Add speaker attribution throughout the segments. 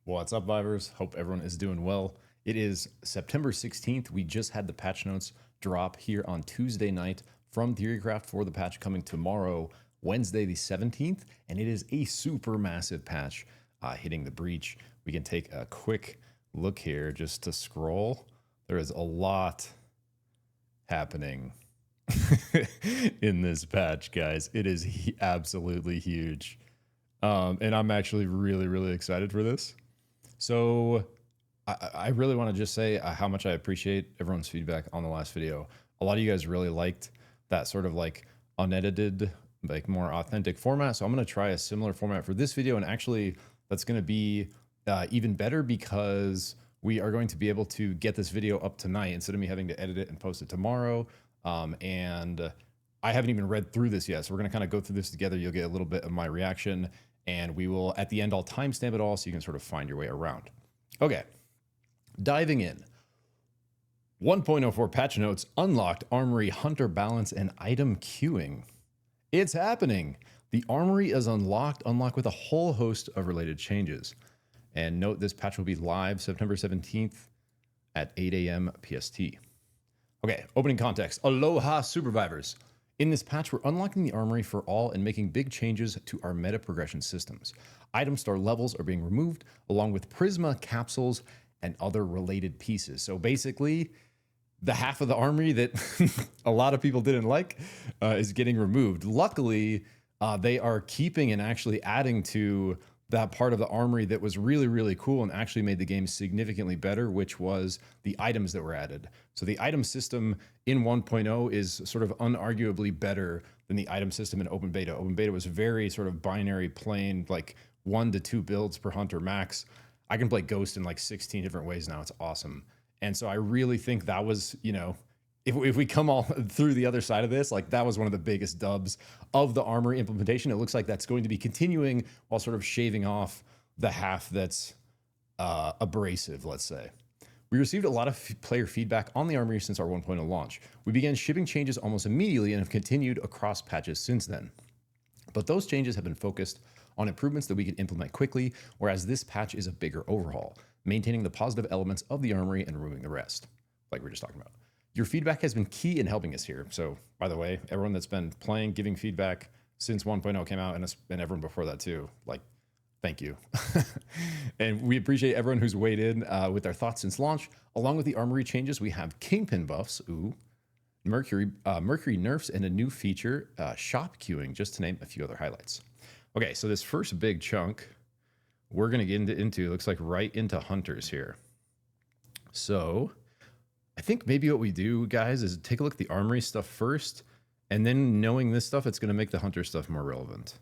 Speaker 1: What's up, Vibers? Hope everyone is doing well. It is September 16th. We just had the patch notes drop here on Tuesday night from Theorycraft for the patch coming tomorrow, Wednesday the 17th, and it is a super massive patch hitting the breach. We can take a quick look here just to scroll. There is a lot happening in this patch, guys. It is absolutely huge. And I'm actually really excited for this. So I really want to just say how much I appreciate everyone's feedback on the last video. A lot of you guys really liked that sort of like unedited, like more authentic format. So I'm going to try a similar format for this video. And actually that's going to be even better because we are going to be able to get this video up tonight instead of me having to edit it and post it tomorrow. And I haven't even read through this yet. So we're going to kind of go through this together. You'll get a little bit of my reaction. And we will, at the end, I'll timestamp it all so you can sort of find your way around. Okay, diving in. 1.04 patch notes unlocked Armory Hunter Balance and item queuing. It's happening. The Armory is unlocked with a whole host of related changes. And note this patch will be live September 17th at 8 a.m. PST. Okay, opening context. Aloha, Supervivors. In this patch, we're unlocking the Armory for all and making big changes to our meta progression systems. Item star levels are being removed, along with Prisma capsules and other related pieces. So basically, the half of the Armory that a lot of people didn't like is getting removed. Luckily, they are keeping and actually adding to that part of the Armory that was really cool and actually made the game significantly better, which was the items that were added. So the item system in 1.0 is sort of unarguably better than the item system in open beta. Open beta was very sort of binary, plain, like 1 to 2 builds per hunter max. I can play Ghost in like 16 different ways now. It's awesome. And so I really think that was, you know, if we come all through the other side of this, like that was one of the biggest dubs of the Armory implementation. It looks like that's going to be continuing while sort of shaving off the half that's abrasive, let's say. We received a lot of player feedback on the Armory since our 1.0 launch. We began shipping changes almost immediately and have continued across patches since then. But those changes have been focused on improvements that we can implement quickly, whereas this patch is a bigger overhaul, maintaining the positive elements of the Armory and removing the rest, like we were just talking about. Your feedback has been key in helping us here. So, by the way, everyone that's been playing, giving feedback since 1.0 came out, and everyone before that too, like, thank you. And we appreciate everyone who's weighed in with their thoughts since launch. Along with the Armory changes, we have Kingpin buffs, Mercury nerfs, and a new feature, shop queuing, just to name a few other highlights. Okay, so this first big chunk, we're going to get into looks like right into Hunters here. So I think maybe what we do, guys, is take a look at the Armory stuff first, and then knowing this stuff, it's going to make the Hunter stuff more relevant.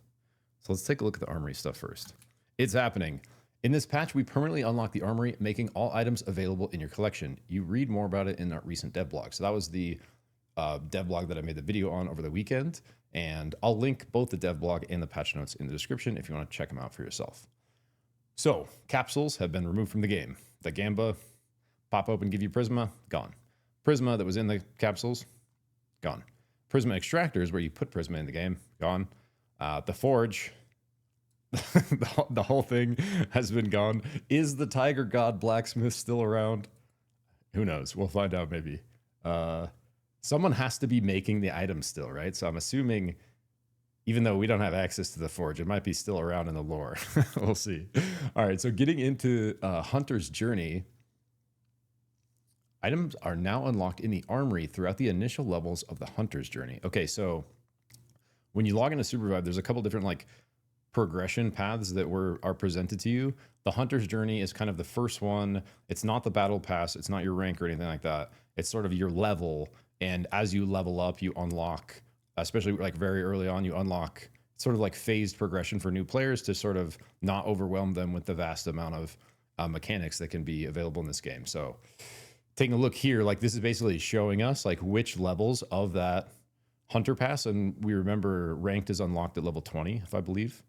Speaker 1: So let's take a look at the Armory stuff first. It's happening. In this patch, we permanently unlock the Armory, making all items available in your collection. You read more about it in our recent dev blog. So that was the dev blog that I made the video on over the weekend, and I'll link both the dev blog and the patch notes in the description if you want to check them out for yourself. So, capsules have been removed from the game. The Gamba, pop open, give you Prisma, gone. Prisma that was in the capsules, gone. Prisma extractors, where you put Prisma in the game, gone. The Forge, the whole thing has been gone. Is the Tiger God Blacksmith still around? Who knows? We'll find out maybe. Someone has to be making the items still, right? So I'm assuming, even though we don't have access to the Forge, it might be still around in the lore. We'll see. All right, so getting into Hunter's Journey, items are now unlocked in the Armory throughout the initial levels of the Hunter's Journey. Okay, so when you log into SUPERVIVE, there's a couple different like progression paths that are presented to you. The Hunter's Journey is kind of the first one. It's not the battle pass. It's not your rank or anything like that. It's sort of your level. And as you level up, you unlock, especially like very early on, you unlock sort of like phased progression for new players to sort of not overwhelm them with the vast amount of mechanics that can be available in this game. So taking a look here, like this is basically showing us like which levels of that Hunter Pass, and we remember ranked is unlocked at level 20, if I believe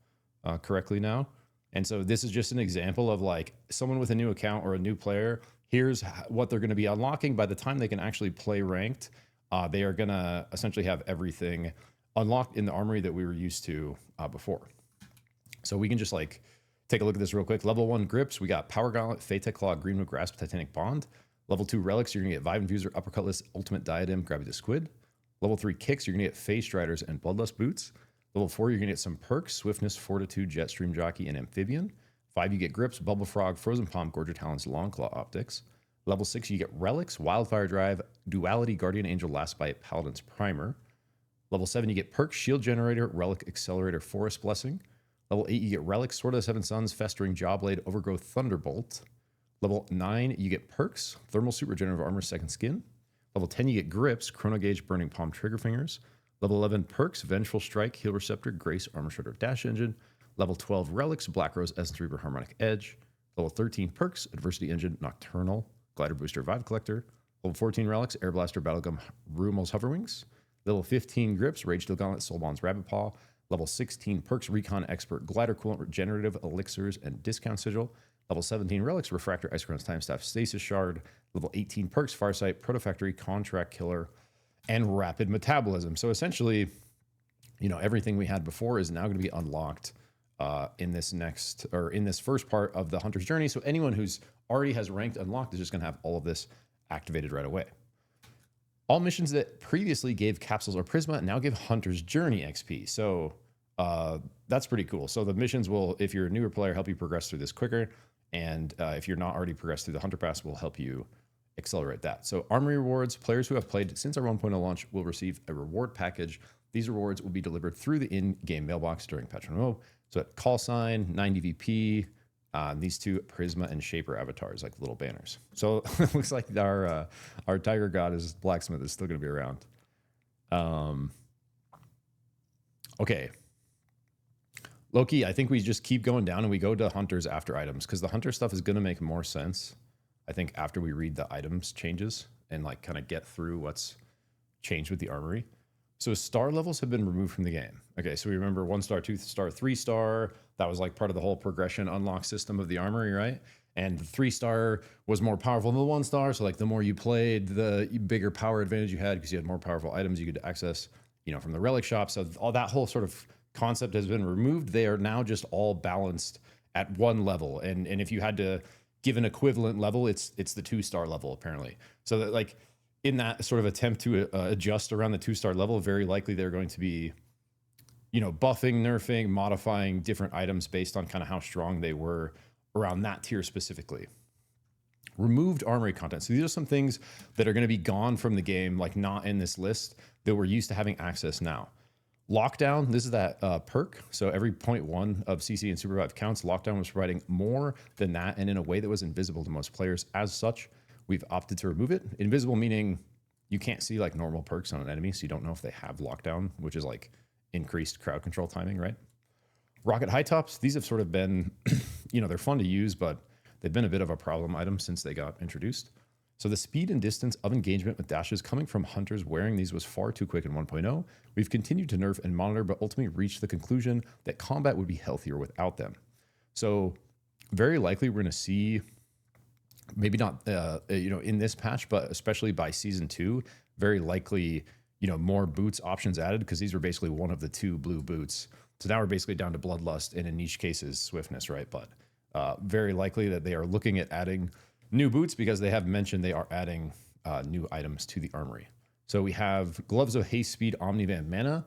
Speaker 1: correctly now. And so this is just an example of like someone with a new account or a new player. Here's what they're going to be unlocking. By the time they can actually play ranked, they are going to essentially have everything unlocked in the Armory that we were used to before. So we can just like Take a look at this real quick. Level 1 grips, we got Power Gauntlet, Phaetek Claw, Greenwood Grasp, Titanic Bond. Level 2 relics, you're going to get Vibe Infuser, Uppercutless, Ultimate Diadem, Gravity the Squid. Level 3 kicks, you're going to get Phase Striders and Bloodlust Boots. Level 4, you're going to get some perks, Swiftness, Fortitude, Jetstream Jockey, and Amphibian. 5, you get Grips, Bubble Frog, Frozen Palm, Gorger Talons, Longclaw Optics. Level 6, you get Relics, Wildfire Drive, Duality, Guardian Angel, Last Bite, Paladin's Primer. Level 7, you get Perks, Shield Generator, Relic Accelerator, Forest Blessing. Level 8, you get Relics, Sword of the Seven Suns, Festering Jawblade, Overgrowth, Thunderbolt. Level 9, you get Perks, Thermal Suit, Regenerative Armor, Second Skin. Level 10, you get Grips, Chrono Gauge, Burning Palm, Trigger Fingers. Level 11, Perks, Vengeful Strike, Heal Receptor, Grace, Armor Shredder, Dash Engine. Level 12, Relics, Black Rose, Essence Reaper, Harmonic Edge. Level 13, Perks, Adversity Engine, Nocturnal, Glider Booster, Vibe Collector. Level 14, Relics, Air Blaster, Battlegum, Rumal's Hoverwings. Level 15, Grips, Rage Steel Gauntlet, Soulbond's Rabbit Paw. Level 16, Perks, Recon Expert, Glider Coolant, Regenerative, Elixirs, and Discount Sigil. Level 17, Relics, Refractor, Icecrown's Time Staff, Stasis Shard. Level 18, Perks, Farsight, Protofactory, Contract Killer, and Rapid Metabolism. So essentially, you know, everything we had before is now going to be unlocked in this first part of the Hunter's Journey. So anyone who's already has ranked unlocked is just going to have all of this activated right away. All missions that previously gave Capsules or Prisma now give Hunter's Journey XP. So that's pretty cool. So the missions will, if you're a newer player, help you progress through this quicker. And if you're not already progressed through the Hunter Pass, will help you accelerate that. So Armory rewards, players who have played since our 1.0 launch will receive a reward package. These rewards will be delivered through the in-game mailbox during Patch 1.0. So at Call Sign, 9DVP, these two Prisma and Shaper avatars, like little banners. So it looks like our Tiger Goddess Blacksmith is still going to be around. Okay. Loki, I think we just keep going down and we go to Hunters after items, because the Hunter stuff is going to make more sense, I think, after we read the items changes and like kind of get through what's changed with the Armory. So star levels have been removed from the game. Okay, so we remember 1 star, 2 star, 3 star. That was like part of the whole progression unlock system of the Armory, right? And the 3 star was more powerful than the 1 star. So like the more you played, the bigger power advantage you had because you had more powerful items you could access, you know, from the relic shop. So all that whole sort of concept has been removed. They are now just all balanced at 1 level. And if you had to give an equivalent level, it's the 2 star level apparently. So that like in that sort of attempt to adjust around the 2 star level, very likely they're going to be, you know, buffing, nerfing, modifying different items based on kind of how strong they were around that tier specifically. Removed Armory content. So these are some things that are going to be gone from the game, like not in this list, that we're used to having access now. Lockdown, this is that perk. So every 0.1 of CC and SUPERVIVE counts. Lockdown was providing more than that and in a way that was invisible to most players. As such, we've opted to remove it. Invisible meaning you can't see like normal perks on an enemy, so you don't know if they have lockdown, which is like increased crowd control timing, right? Rocket high tops, these have sort of been, you know, they're fun to use, but they've been a bit of a problem item since they got introduced. So the speed and distance of engagement with dashes coming from Hunters wearing these was far too quick in 1.0. We've continued to nerf and monitor, but ultimately reached the conclusion that combat would be healthier without them. So very likely we're going to see, maybe not, you know, in this patch, but especially by season 2, very likely, you know, more boots options added, because these were basically one of the 2 blue boots. So now we're basically down to Bloodlust and in niche cases, Swiftness, right? But very likely that they are looking at adding new boots, because they have mentioned they are adding new items to the Armory. So we have Gloves of Haste Speed Omnivamp Mana.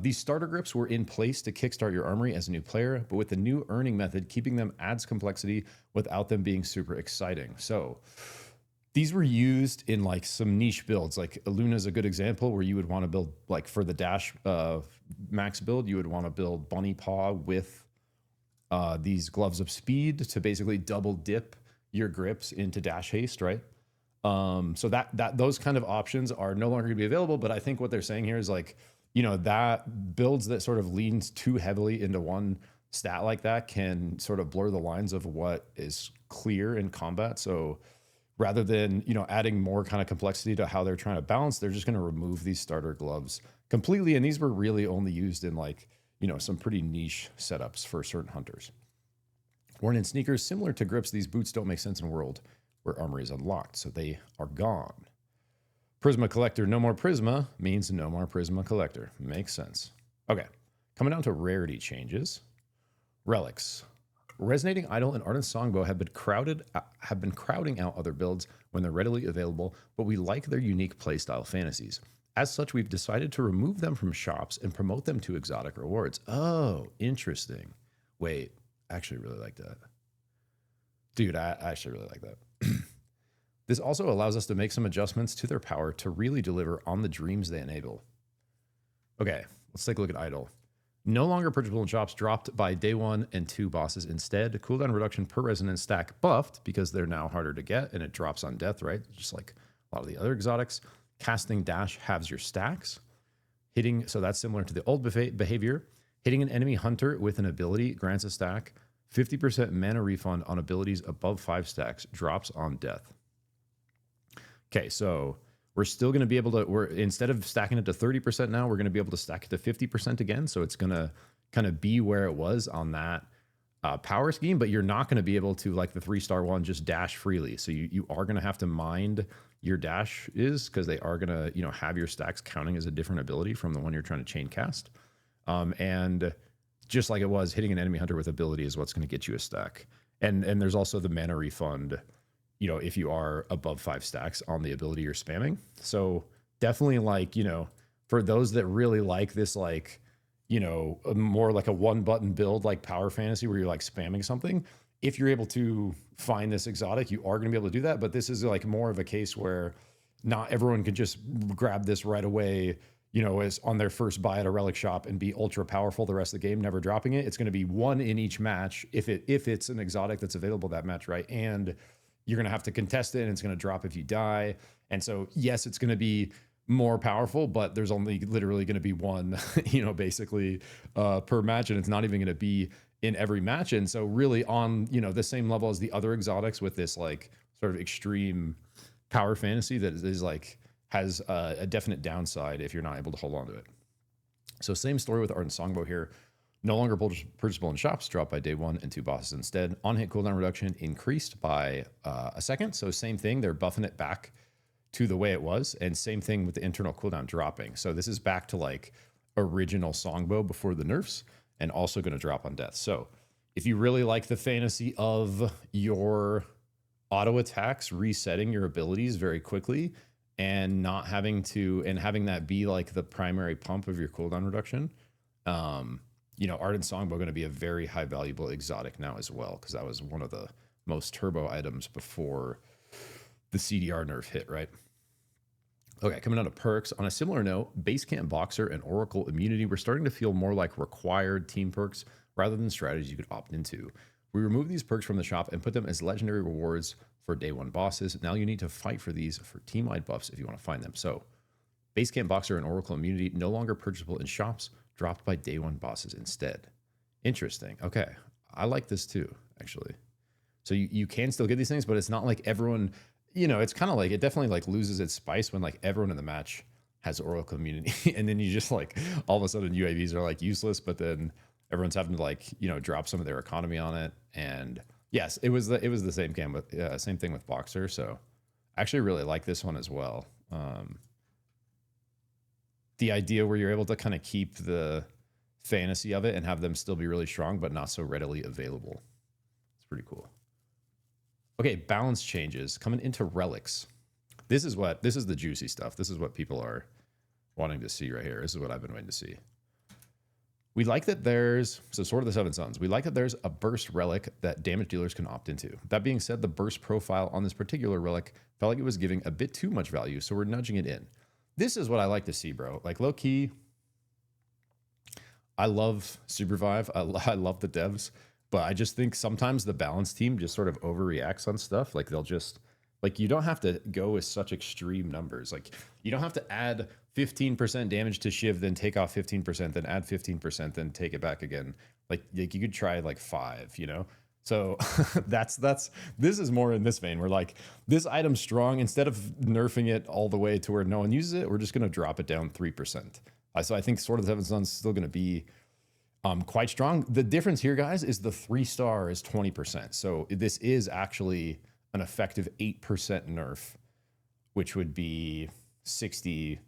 Speaker 1: These starter grips were in place to kickstart your Armory as a new player, but with the new earning method, keeping them adds complexity without them being super exciting. So these were used in like some niche builds, like Elluna is a good example where you would want to build, like for the dash max build, you would want to build Bunny Paw with these Gloves of Speed to basically double dip your grips into dash haste, right? So that those kind of options are no longer going to be available. But I think what they're saying here is like, you know, that builds that sort of leans too heavily into one stat like that can sort of blur the lines of what is clear in combat. So rather than, you know, adding more kind of complexity to how they're trying to balance, they're just going to remove these starter gloves completely. And these were really only used in like, you know, some pretty niche setups for certain hunters. Worn in sneakers, similar to grips, these boots don't make sense in a world where Armory is unlocked, so they are gone. Prisma Collector, no more Prisma means no more Prisma Collector. Makes sense. Okay, coming down to rarity changes. Relics. Resonating Idol and Ardent Songbow have been crowding out other builds when they're readily available, but we like their unique playstyle fantasies. As such, we've decided to remove them from shops and promote them to exotic rewards. Oh, interesting. Wait, I actually really like that. Dude, I actually really like that. This also allows us to make some adjustments to their power to really deliver on the dreams they enable. Okay, let's take a look at Idol. No longer purchasable in shops, dropped by day 1 and 2 bosses instead. Cooldown reduction per resonance stack buffed because they're now harder to get and it drops on death, right? Just like a lot of the other exotics. Casting dash halves your stacks. Hitting, so that's similar to the old behavior. Hitting an enemy hunter with an ability grants a stack. 50% mana refund on abilities above 5 stacks, drops on death. Okay, so we're still going to be able to, instead of stacking it to 30% now, we're going to be able to stack it to 50% again. So it's going to kind of be where it was on that power scheme, but you're not going to be able to, like the 3-star one, just dash freely. So you are going to have to mind your dash is, because they are going to, have your stacks counting as a different ability from the one you're trying to chain cast. And just like it was, hitting an enemy hunter with ability is what's going to get you a stack. And there's also the mana refund, if you are above 5 stacks on the ability you're spamming. So definitely, like, for those that really like this, like, more like a one-button build, like Power Fantasy, where you're like spamming something, if you're able to find this exotic, you are going to be able to do that. But this is like more of a case where not everyone can just grab this right away, as on their first buy at a Relic shop and be ultra powerful the rest of the game, never dropping it. It's going to be one in each match if it's an exotic that's available that match, right? And you're going to have to contest it, and it's going to drop if you die. And so, yes, it's going to be more powerful, but there's only literally going to be one, basically per match, and it's not even going to be in every match. And so really on, the same level as the other exotics with this like sort of extreme power fantasy that is like has a definite downside if you're not able to hold on to it. So same story with Ardent Songbow here. No longer purchasable in shops, dropped by day 1 and 2 bosses instead. On-hit cooldown reduction increased by a second. So same thing, they're buffing it back to the way it was. And same thing with the internal cooldown dropping. So this is back to like original Songbow before the nerfs, and also going to drop on death. So if you really like the fantasy of your auto attacks resetting your abilities very quickly and not having to, and having that be like the primary pump of your cooldown reduction, Ardent Songbow going to be a very high valuable exotic now as well, because that was one of the most turbo items before the CDR nerf hit, right? Okay, coming out of perks. On a similar note, Basecamp Boxer and Oracle Immunity were starting to feel more like required team perks rather than strategies you could opt into. We removed these perks from the shop and put them as legendary rewards for day 1 bosses. Now you need to fight for these for team-wide buffs if you want to find them. So Basecamp Boxer and Oracle Immunity no longer purchasable in shops, dropped by day 1 bosses instead. Interesting. Okay, I like this too, actually. So you can still get these things, but it's not like everyone, it's kind of like, it definitely like loses its spice when like everyone in the match has Oracle Immunity. And then you just like, all of a sudden UAVs are like useless, but then everyone's having to like, drop some of their economy on it. And yes, it was the same same thing with Boxer. So I actually really like this one as well. The idea where you're able to kind of keep the fantasy of it and have them still be really strong, but not so readily available. It's pretty cool. Okay, balance changes coming into relics. This is the juicy stuff. This is what people are wanting to see right here. This is what I've been waiting to see. We like that there's, so Sword of the Seven Suns, we like that there's a burst relic that damage dealers can opt into. That being said, the burst profile on this particular relic felt like it was giving a bit too much value, so we're nudging it in. This is what I like to see, bro. Like, low key, I love SUPERVIVE. I love the devs, but I just think sometimes the balance team just sort of overreacts on stuff. Like, they'll just, like, you don't have to go with such extreme numbers. Like, you don't have to add 15% damage to Shiv, then take off 15%, then add 15%, then take it back again. Like you could try like 5, So this is more in this vein where like this item's strong. Instead of nerfing it all the way to where no one uses it, we're just going to drop it down 3%. So I think Sword of the Seven Suns is still going to be quite strong. The difference here, guys, is the 3-star is 20%. So this is actually an effective 8% nerf, which would be 60%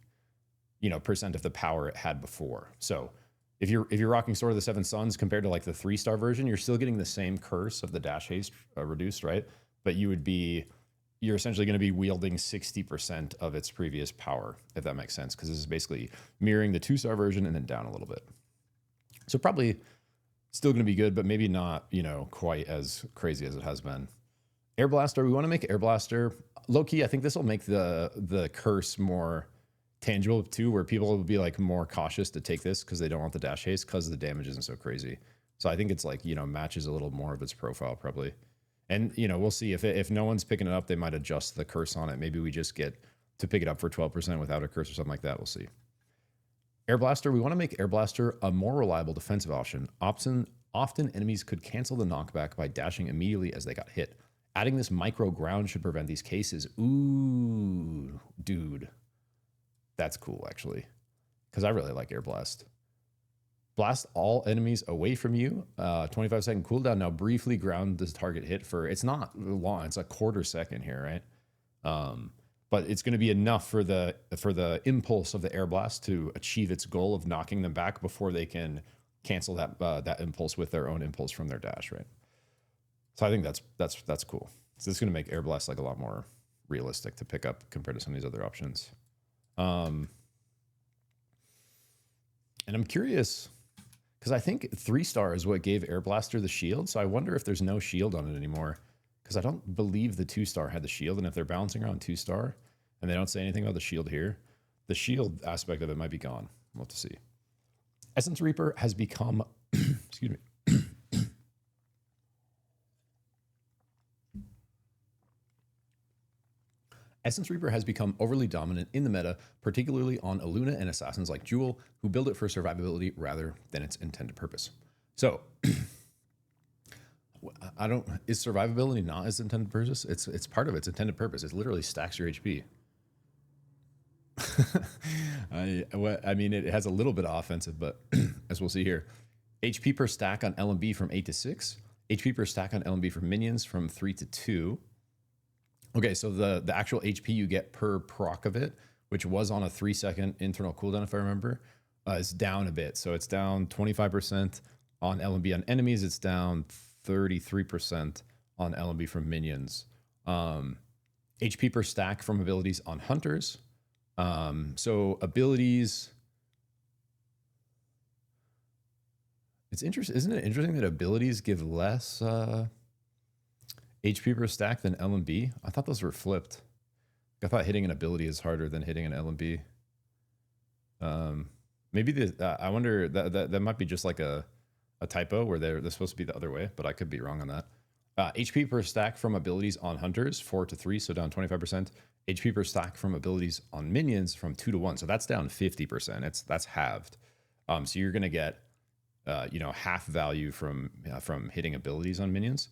Speaker 1: of the power it had before. So if you're rocking Sword of the Seven Suns compared to like the 3-star version, you're still getting the same curse of the dash haste reduced, right? But you're essentially going to be wielding 60% of its previous power, if that makes sense, because this is basically mirroring the 2-star version and then down a little bit. So probably still going to be good, but maybe not, you know, quite as crazy as it has been. Air Blaster, we want to make Air Blaster low key. I think this will make the curse more tangible too, where people will be like more cautious to take this because they don't want the dash haste because the damage isn't so crazy. So I think it's like, you know, matches a little more of its profile probably. And, you know, we'll see if no one's picking it up, they might adjust the curse on it. Maybe we just get to pick it up for 12% without a curse or something like that. We'll see. Air Blaster, we want to make Air Blaster a more reliable defensive option. Often enemies could cancel the knockback by dashing immediately as they got hit. Adding this micro ground should prevent these cases. Ooh, dude. That's cool, actually, because I really like Air Blast. Blast all enemies away from you. 25-second cooldown. Now briefly ground this target hit for, it's not long, it's a quarter second here, right? But it's going to be enough for the impulse of the Air Blast to achieve its goal of knocking them back before they can cancel that impulse with their own impulse from their dash, right? So I think that's cool. So this is going to make Air Blast like a lot more realistic to pick up compared to some of these other options. And I'm curious because I think 3-star is what gave Air Blaster the shield. So I wonder if there's no shield on it anymore, because I don't believe the 2-star had the shield. And if they're balancing around 2-star and they don't say anything about the shield here, the shield aspect of it might be gone. We'll have to see. Essence Reaper has become, excuse me. Essence Reaper has become overly dominant in the meta, particularly on Elluna and assassins like Joule, who build it for survivability rather than its intended purpose. So, is survivability not its intended purpose? It's part of its intended purpose. It literally stacks your HP. I mean, it has a little bit of offensive, but as we'll see here, HP per stack on LMB from 8 to 6, HP per stack on LMB for minions from 3 to 2. Okay, so the actual HP you get per proc of it, which was on a 3-second internal cooldown, if I remember, is down a bit. So it's down 25% on LMB on enemies. It's down 33% on LMB from minions. HP per stack from abilities on hunters. So abilities. It's interesting, isn't it interesting that abilities give less HP per stack than LMB? I thought those were flipped. I thought hitting an ability is harder than hitting an LMB. Maybe I wonder that might be just like a typo where they're supposed to be the other way, but I could be wrong on that. HP per stack from abilities on hunters 4 to 3, so down 25%. HP per stack from abilities on minions from 2 to 1, so that's down 50%. That's halved. So you're gonna get half value from hitting abilities on minions.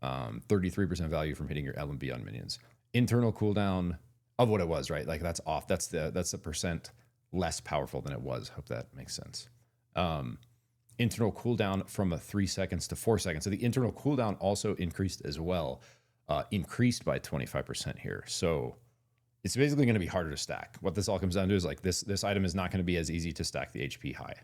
Speaker 1: 33% value from hitting your LMB on minions. Internal cooldown of what it was, right? Like that's off. That's the percent less powerful than it was. Hope that makes sense. Internal cooldown from 3 seconds to 4 seconds. So the internal cooldown also increased as well, increased by 25% here. So it's basically going to be harder to stack. What this all comes down to is like this item is not going to be as easy to stack the HP high.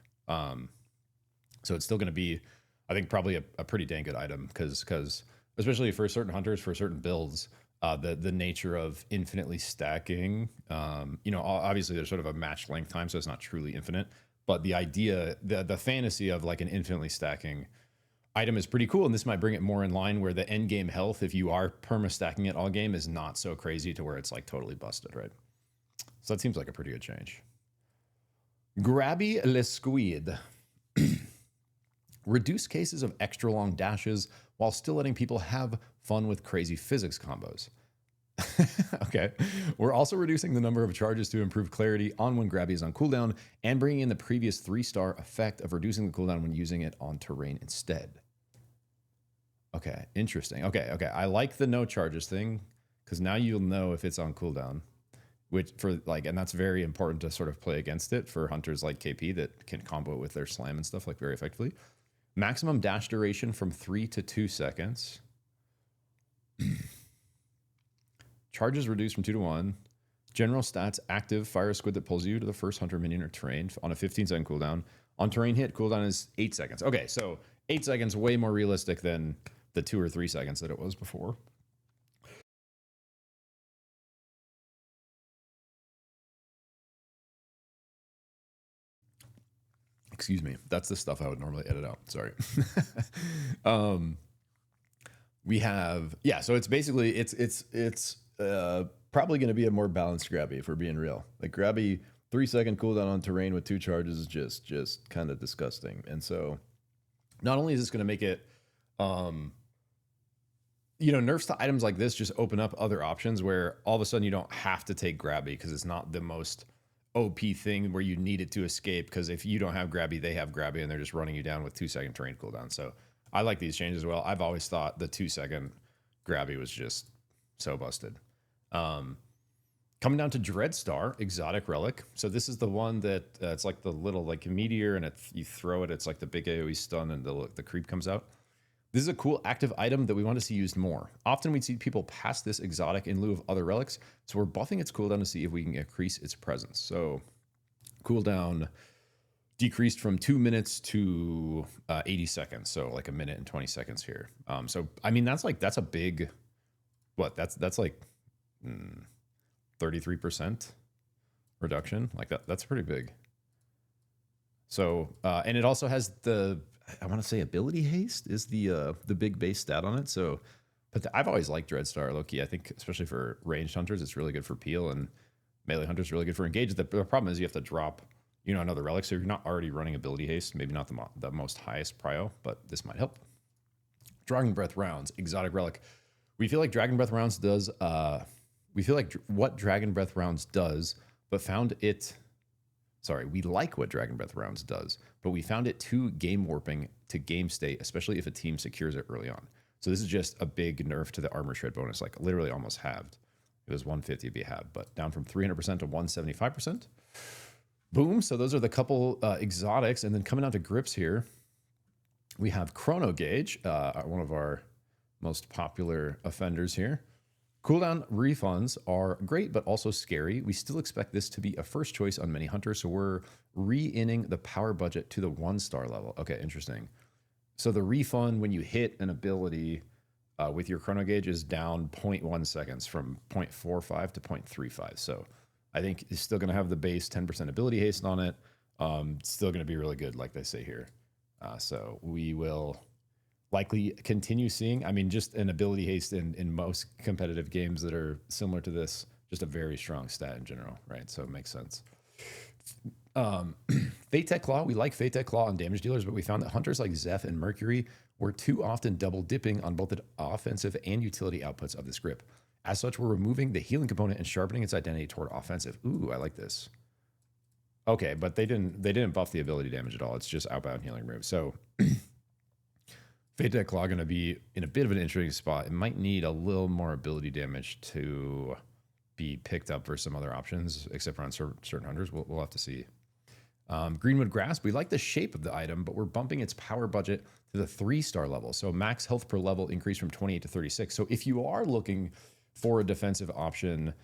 Speaker 1: So it's still going to be, I think, probably a pretty dang good item because especially for certain hunters, for certain builds, the nature of infinitely stacking, obviously there's sort of a match length time, so it's not truly infinite, but the idea, the fantasy of like an infinitely stacking item is pretty cool, and this might bring it more in line where the end game health, if you are perma stacking it all game, is not so crazy to where it's like totally busted, right? So that seems like a pretty good change. Grabby le Squid. Reduce cases of extra long dashes while still letting people have fun with crazy physics combos. Okay. We're also reducing the number of charges to improve clarity on when Grabby is on cooldown and bringing in the previous 3-star effect of reducing the cooldown when using it on terrain instead. Okay, interesting. Okay. I like the no charges thing because now you'll know if it's on cooldown, and that's very important to sort of play against it for hunters like KP that can combo it with their slam and stuff like very effectively. Maximum dash duration from 3 to 2 seconds. Charges reduced from 2 to 1. General stats active. Fire a squid that pulls you to the first hunter minion or terrain on a 15-second cooldown. On terrain hit, cooldown is 8 seconds. Okay, so 8 seconds, way more realistic than the 2 or 3 seconds that it was before. Excuse me. That's the stuff I would normally edit out. Sorry. We have, yeah, so it's basically, it's probably going to be a more balanced grabby, if we're being real. Like grabby 3-second cooldown on terrain with 2 charges is just kind of disgusting. And so not only is this going to make it, you know, nerfs to items like this just open up other options where all of a sudden you don't have to take grabby because it's not the most OP thing where you need it to escape, because if you don't have grabby, they have grabby and they're just running you down with 2-second terrain cooldown. So I like these changes as well. I've always thought the 2-second grabby was just so busted. Coming down to Dreadstar, exotic relic. So this is the one that it's like the little like meteor, and you throw it, it's like the big AoE stun, and the creep comes out. This is a cool active item that we want to see used more. Often we'd see people pass this exotic in lieu of other relics, so we're buffing its cooldown to see if we can increase its presence. So cooldown decreased from 2 minutes to 80 seconds, so like 1 minute and 20 seconds here. So I mean that's a big, what, that's like 33% reduction. Like that's pretty big. So and it also has the, I want to say ability haste is the big base stat on it. So, but I've always liked Dreadstar low-key. I think especially for ranged hunters, it's really good for peel, and melee hunters really good for engage. The problem is you have to drop, you know, another relic. So if you're not already running ability haste, maybe not the most highest prio, but this might help. Dragon Breath rounds, exotic relic. We feel like Dragon Breath rounds does. We feel like what Dragon Breath rounds does, but found it. Sorry, we like what Dragon Breath rounds does, but we found it too game warping to game state, especially if a team secures it early on. So this is just a big nerf to the armor shred bonus, like literally almost halved. It was 150 to be halved, but down from 300% to 175%. Boom. So those are the couple exotics. And then coming out to grips here, we have Chrono Gauge, one of our most popular offenders here. Cooldown refunds are great, but also scary. We still expect this to be a first choice on many hunters, so we're re-inning the power budget to the 1-star level. Okay, interesting. So the refund when you hit an ability with your chrono gauge is down 0.1 seconds from 0.45 to 0.35. So I think it's still going to have the base 10% ability haste on it. Still going to be really good, like they say here. So we will likely continue seeing, I mean, just an ability haste in most competitive games that are similar to this, just a very strong stat in general, right? So it makes sense. Fate Tech Claw, we like Fate Tech Claw on damage dealers, but we found that hunters like Zeph and Mercury were too often double dipping on both the offensive and utility outputs of this grip. As such, we're removing the healing component and sharpening its identity toward offensive. Ooh, I like this. Okay, but they didn't buff the ability damage at all. It's just outbound healing move. So Fate Tech Claw going to be in a bit of an interesting spot. It might need a little more ability damage to be picked up for some other options, except for on certain hunters. We'll have to see. Greenwood Grasp, we like the shape of the item, but we're bumping its power budget to the 3-star level. So max health per level increased from 28 to 36. So if you are looking for a defensive option,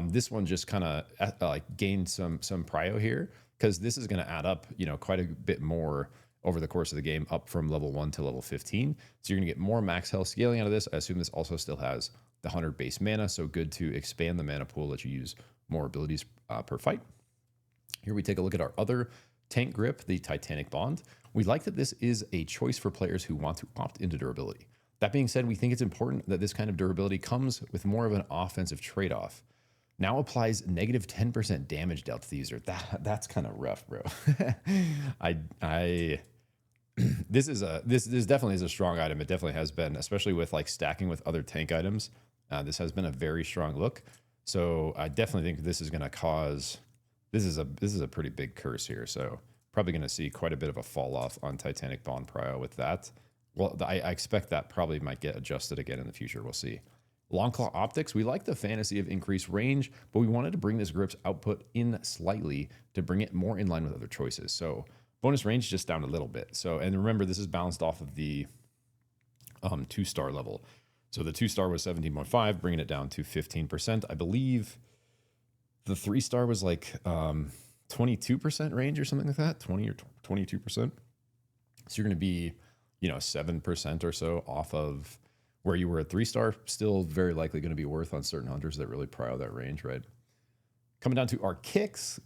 Speaker 1: this one just kind of like gained some prio here, because this is going to add up, you know, quite a bit more over the course of the game, up from level 1 to level 15. So you're going to get more max health scaling out of this. I assume this also still has the 100 base mana, so good to expand the mana pool that you use more abilities per fight. Here we take a look at our other tank grip, the Titanic Bond. We like that this is a choice for players who want to opt into durability. That being said, we think it's important that this kind of durability comes with more of an offensive trade-off. Now applies negative 10% damage dealt to the user. That's kind of rough, bro. This definitely is a strong item. It definitely has been, especially with like stacking with other tank items. This has been a very strong look. So I definitely think this is going to cause, this is a pretty big curse here. So probably going to see quite a bit of a fall off on Titanic Bond Prio with that. Well, I expect that probably might get adjusted again in the future. We'll see. Longclaw Optics, we like the fantasy of increased range, but we wanted to bring this grip's output in slightly to bring it more in line with other choices. So bonus range just down a little bit. So, and remember, this is balanced off of the 2-star level. So the 2-star was 17.5, bringing it down to 15%. I believe the 3-star was like 22% range or something like that, 20 or 22%. So you're going to be, you know, 7% or so off of where you were at 3-star. Still very likely going to be worth on certain hunters that really pry out that range, right? Coming down to our kicks,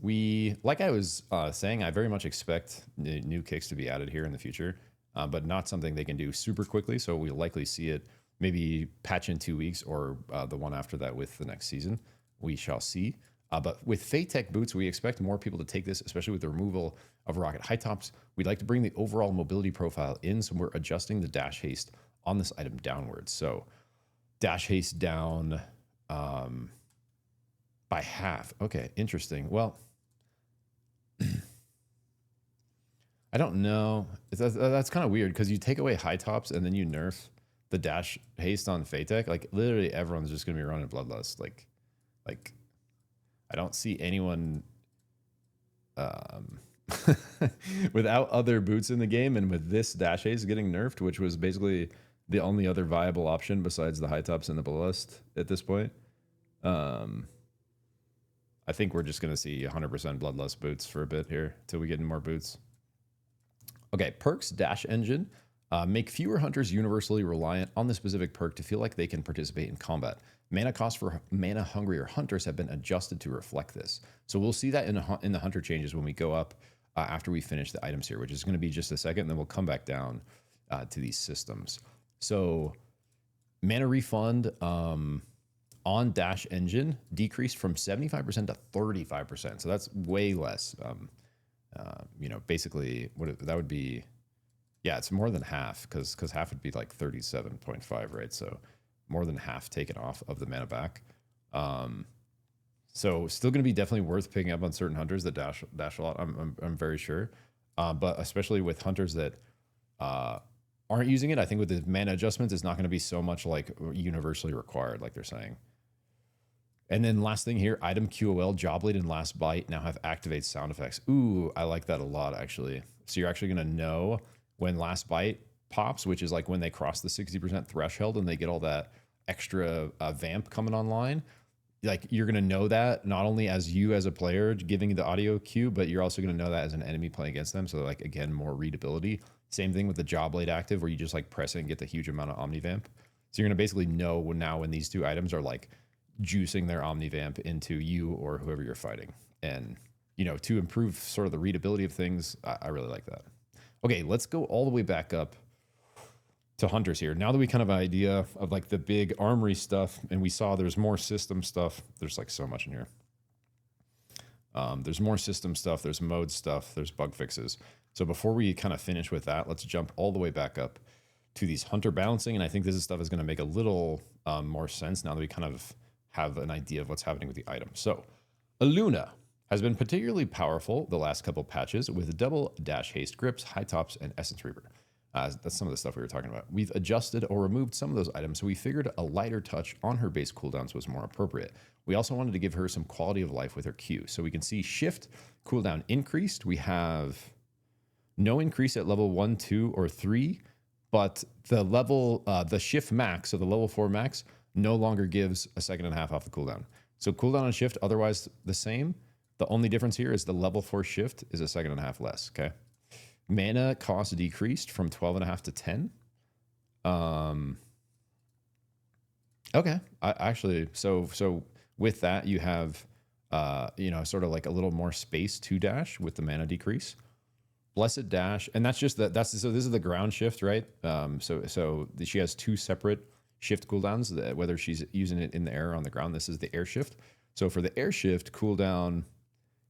Speaker 1: like I was saying, I very much expect new kicks to be added here in the future, but not something they can do super quickly. So we'll likely see it maybe patch in 2 weeks or the one after that with the next season. We shall see. But with Fate Tech boots, we expect more people to take this, especially with the removal of rocket high tops. We'd like to bring the overall mobility profile in, so we're adjusting the dash haste on this item downwards. So dash haste down by half. Okay, interesting. Well, I don't know. That's kind of weird because you take away high tops and then you nerf the dash haste on Fate Tech. Like literally everyone's just gonna be running Bloodlust. Like I don't see anyone without other boots in the game, and with this dash haste getting nerfed, which was basically the only other viable option besides the high tops and the Bloodlust at this point. I think we're just gonna see 100% Bloodlust boots for a bit here till we get in more boots. Okay, perks dash engine. Make fewer hunters universally reliant on the specific perk to feel like they can participate in combat. Mana costs for mana hungrier hunters have been adjusted to reflect this. So we'll see that in the hunter changes when we go up after we finish the items here, which is going to be just a second, and then we'll come back down to these systems. So mana refund on dash engine decreased from 75% to 35%. So that's way less. You know, basically that would be, yeah, it's more than half because half would be like 37.5, right? So more than half taken off of the mana back. So still going to be definitely worth picking up on certain hunters that dash a lot. I'm very sure, but especially with hunters that aren't using it, I think with the mana adjustments, it's not going to be so much like universally required, like they're saying. And then last thing here, item QOL, Jawblade and Last Bite now have activate sound effects. Ooh, I like that a lot, actually. So you're actually going to know when Last Bite pops, which is like when they cross the 60% threshold and they get all that extra vamp coming online. Like you're going to know that not only as you as a player giving the audio cue, but you're also going to know that as an enemy playing against them. So like, again, more readability. Same thing with the Jawblade active where you just like press it and get the huge amount of Omnivamp. So you're going to basically know now when these two items are like juicing their Omnivamp into you or whoever you're fighting. And, you know, to improve sort of the readability of things, I really like that. Okay, let's go all the way back up to hunters here. Now that we kind of have an idea of like the big armory stuff, and we saw there's more system stuff. There's like so much in here. There's more system stuff. There's mode stuff. There's bug fixes. So before we kind of finish with that, let's jump all the way back up to these hunter balancing. And I think this stuff is going to make a little more sense now that we kind of have an idea of what's happening with the item. So Elluna has been particularly powerful the last couple patches with double dash haste grips, high tops, and essence reaver. That's some of the stuff we were talking about. We've adjusted or removed some of those items, so we figured a lighter touch on her base cooldowns was more appropriate. We also wanted to give her some quality of life with her Q. So we can see shift cooldown increased. We have no increase at level 1, 2, or 3, but the level, the shift max, so the level 4 max, no longer gives a second and a half off the cooldown. So cooldown and shift otherwise the same. The only difference here is the level 4 shift is a second and a half less, okay? Mana cost decreased from 12.5 to 10. Okay, actually, so with that you have, you know, sort of like a little more space to dash with the mana decrease. Blessed dash, and that's just so this is the ground shift, right? So she has two separate shift cooldowns, whether she's using it in the air or on the ground. This is the air shift. So for the air shift cooldown,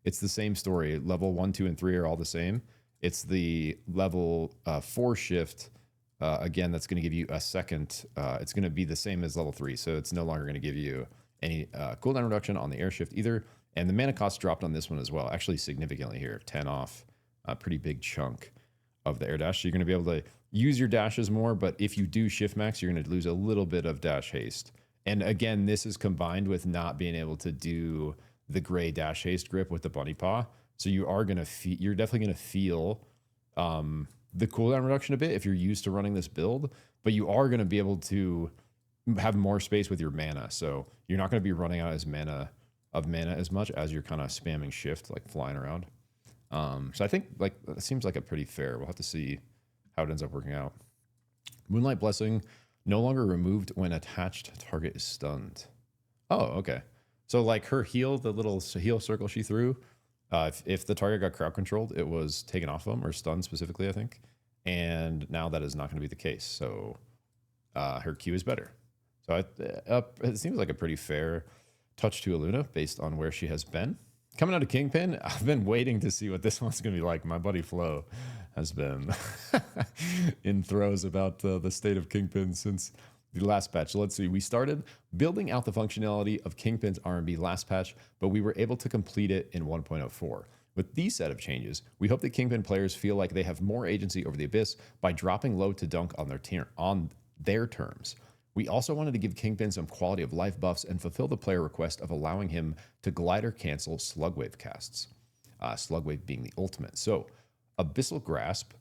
Speaker 1: it's the same story. Level 1, 2, and 3 are all the same. It's the level 4 shift, again, that's going to give you a second. It's going to be the same as level 3, so it's no longer going to give you any cooldown reduction on the air shift either. And the mana cost dropped on this one as well, actually significantly here, 10 off, a pretty big chunk of the air dash. So you're going to be able to use your dashes more, but if you do shift max, you're going to lose a little bit of dash haste. And again, this is combined with not being able to do the gray dash haste grip with the bunny paw. So you are going to you're definitely going to feel the cooldown reduction a bit if you're used to running this build, but you are going to be able to have more space with your mana. So you're not going to be running out as mana of mana as much as you're kind of spamming shift, like flying around. So I think like it seems like a pretty fair. We'll have to see how it ends up working out. Moonlight Blessing, no longer removed when attached target is stunned. Oh, okay. So like her heal, the little heal circle she threw, if the target got crowd controlled, it was taken off them or stunned specifically, I think. And now that is not going to be the case. So her Q is better. So it seems like a pretty fair touch to Elluna based on where she has been. Coming out of Kingpin, I've been waiting to see what this one's going to be like. My buddy Flo has been in throes about the state of Kingpin since the last patch. So let's see. We started building out the functionality of Kingpin's R&B last patch, but we were able to complete it in 1.04. With these set of changes, we hope that Kingpin players feel like they have more agency over the Abyss by dropping low to dunk on their terms. We also wanted to give Kingpin some quality of life buffs and fulfill the player request of allowing him to glider cancel Slugwave casts. Slugwave being the ultimate. So Abyssal Grasp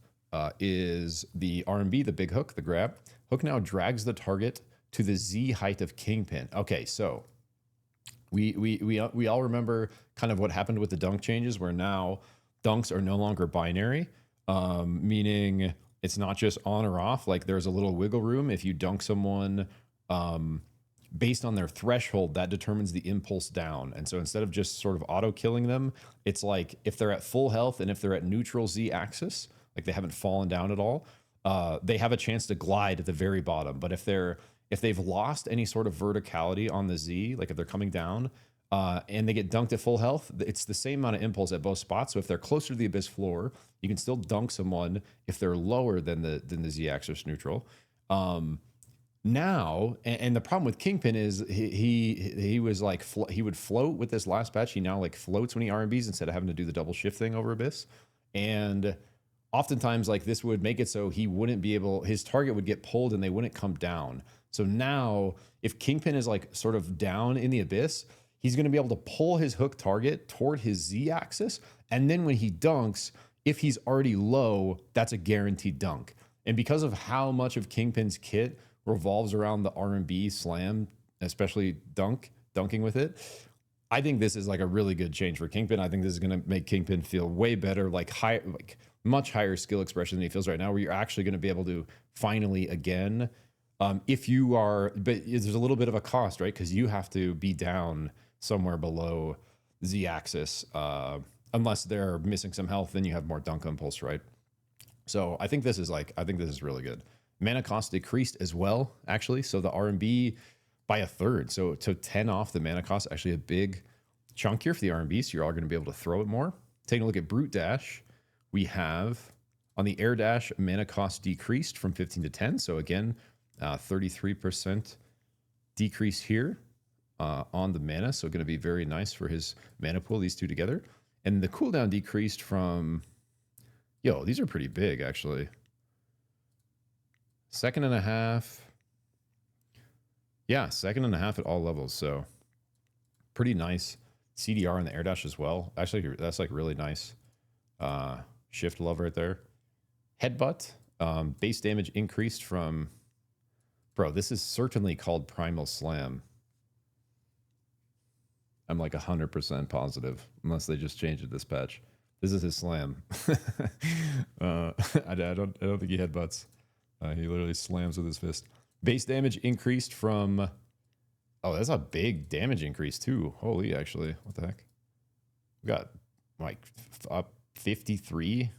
Speaker 1: is the R&B, the big hook, the grab. Hook now drags the target to the Z height of Kingpin. Okay, so we all remember kind of what happened with the dunk changes, where now dunks are no longer binary, meaning it's not just on or off. Like there's a little wiggle room. If you dunk someone based on their threshold, that determines the impulse down. And so instead of just sort of auto killing them, it's like if they're at full health and if they're at neutral Z axis, like they haven't fallen down at all, they have a chance to glide at the very bottom. But if they've lost any sort of verticality on the Z, like if they're coming down and they get dunked at full health, it's the same amount of impulse at both spots. So if they're closer to the Abyss floor, you can still dunk someone if they're lower than the Z axis neutral. Now, and the problem with Kingpin is he was like he would float with this last patch. He now like floats when he R&Bs instead of having to do the double shift thing over Abyss. And oftentimes like this would make it so he wouldn't be able, his target would get pulled and they wouldn't come down. So now if Kingpin is like sort of down in the Abyss, he's going to be able to pull his hook target toward his Z axis. And then when he dunks, if he's already low, that's a guaranteed dunk. And because of how much of Kingpin's kit revolves around the R&B slam, especially dunking with it, I think this is like a really good change for Kingpin. I think this is going to make Kingpin feel way better, like much higher skill expression than he feels right now, where you're actually going to be able to finally again, if you are, but there's a little bit of a cost, right? Because you have to be down somewhere below Z axis, unless they're missing some health, then you have more dunk impulse, right? So I think this is really good. Mana cost decreased as well, actually. So the R&B by a third. So to 10 off the mana cost, actually a big chunk here for the R&B. So you're all going to be able to throw it more. Taking a look at Brute Dash, we have on the Air Dash, mana cost decreased from 15 to 10. So again, 33% decrease here on the mana. So going to be very nice for his mana pool, these two together. And the cooldown decreased from, these are pretty big, actually. 2.5. Yeah, 2.5 at all levels. So pretty nice CDR in the Air Dash as well. Actually, that's like really nice shift love right there. Headbutt, base damage increased from, bro, this is certainly called Primal Slam. I'm like 100% positive, unless they just changed it this patch. This is his slam. I don't think he headbutts. He literally slams with his fist. Base damage increased from, oh, that's a big damage increase too. Holy, actually, what the heck? We got like up 53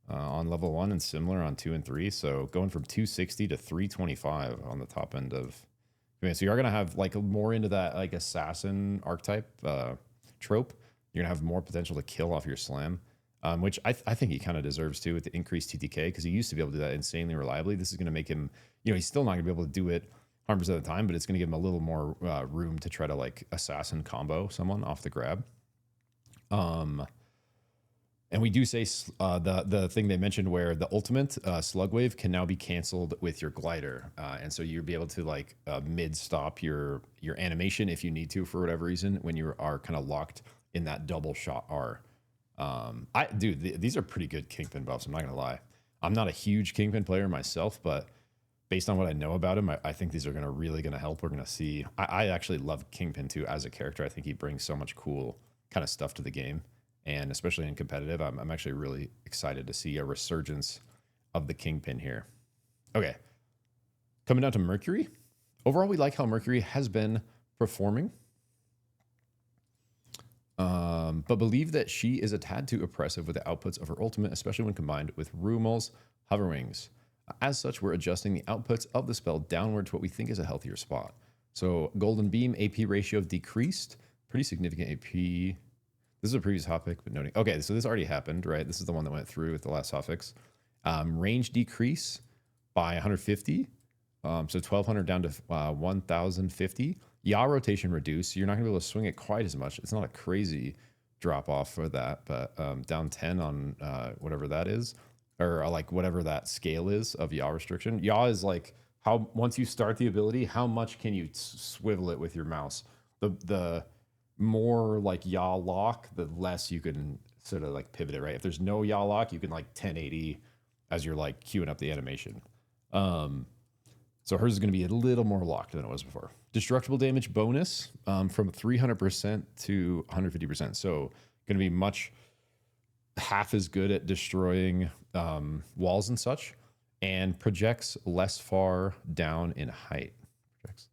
Speaker 1: on level 1 and similar on 2 and 3. So going from 260 to 325 on the top end of, so you're going to have like more into that like assassin archetype trope. You're going to have more potential to kill off your slam, which I think he kind of deserves too with the increased TTK, because he used to be able to do that insanely reliably. This is going to make him, he's still not going to be able to do it 100% of the time, but it's going to give him a little more room to try to like assassin combo someone off the grab. And we do say the thing they mentioned where the ultimate Slugwave can now be canceled with your glider. And so you'll be able to like mid-stop your animation if you need to for whatever reason when you are kind of locked in that double shot R. These are pretty good Kingpin buffs, I'm not going to lie. I'm not a huge Kingpin player myself, but based on what I know about him, I think these are really gonna help. We're gonna see. I actually love Kingpin too as a character. I think he brings so much cool kind of stuff to the game, and especially in competitive, I'm actually really excited to see a resurgence of the Kingpin here. Okay, coming down to Mercury. Overall, we like how Mercury has been performing, but believe that she is a tad too oppressive with the outputs of her ultimate, especially when combined with Rumal's Hover Wings. As such, we're adjusting the outputs of the spell downward to what we think is a healthier spot. So Golden Beam AP ratio decreased, pretty significant AP. This is a previous hotfix, but noting. Okay, so this already happened, right? This is the one that went through with the last hotfix. Range decrease by 150. So 1200 down to 1050. Yaw rotation reduced. So you're not gonna be able to swing it quite as much. It's not a crazy drop off for that, but down 10 on whatever that is, or like whatever that scale is of yaw restriction. Yaw is like how once you start the ability, how much can you swivel it with your mouse? The more like yaw lock, the less you can sort of like pivot it, right? If there's no yaw lock, you can like 1080 as you're like queuing up the animation. So hers is going to be a little more locked than it was before. Destructible damage bonus from 300% to 150%. So going to be much half as good at destroying walls and such, and projects less far down in height. Projects.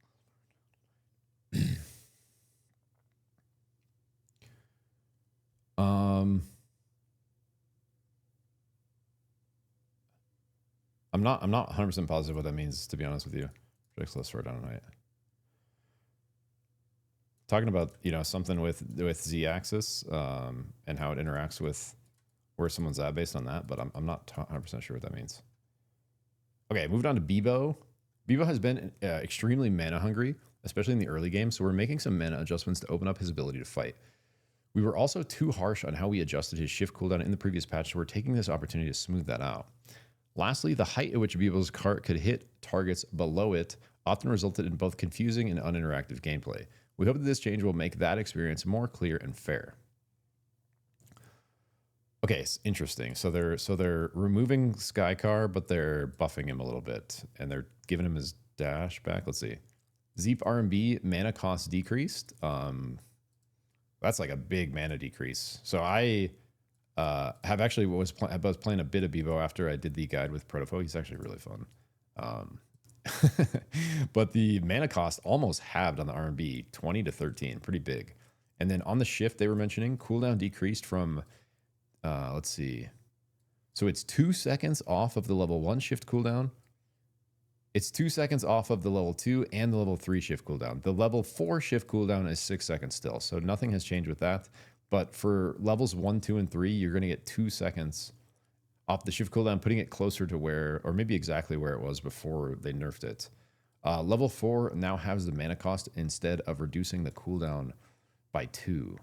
Speaker 1: I'm not 100% positive what that means, to be honest with you. Projects less far down in height. Talking about, you know, something with Z-axis and how it interacts with where someone's at based on that, but I'm not 100% sure what that means. Okay, moved on to Beebo. Beebo has been extremely mana hungry, especially in the early game, so we're making some mana adjustments to open up his ability to fight. We were also too harsh on how we adjusted his shift cooldown in the previous patch, so we're taking this opportunity to smooth that out. Lastly, the height at which Beebo's cart could hit targets below it often resulted in both confusing and uninteractive gameplay. We hope that this change will make that experience more clear and fair. Okay, it's interesting. So they're removing Skycar, but they're buffing him a little bit, and they're giving him his dash back. Let's see. Zeep R&B mana cost decreased. That's like a big mana decrease. So I have actually was playing a bit of Beebo after I did the guide with Protofo. He's actually really fun. But the mana cost almost halved on the R&B, 20 to 13, pretty big. And then on the shift they were mentioning, cooldown decreased from, let's see. So it's 2 seconds off of the level 1 shift cooldown. It's 2 seconds off of the level 2 and the level 3 shift cooldown. The level 4 shift cooldown is 6 seconds still. So nothing has changed with that. But for levels 1, 2, and 3, you're going to get 2 seconds off the shift cooldown, putting it closer to where, or maybe exactly where it was before they nerfed it. Level 4 now has the mana cost instead of reducing the cooldown by 2.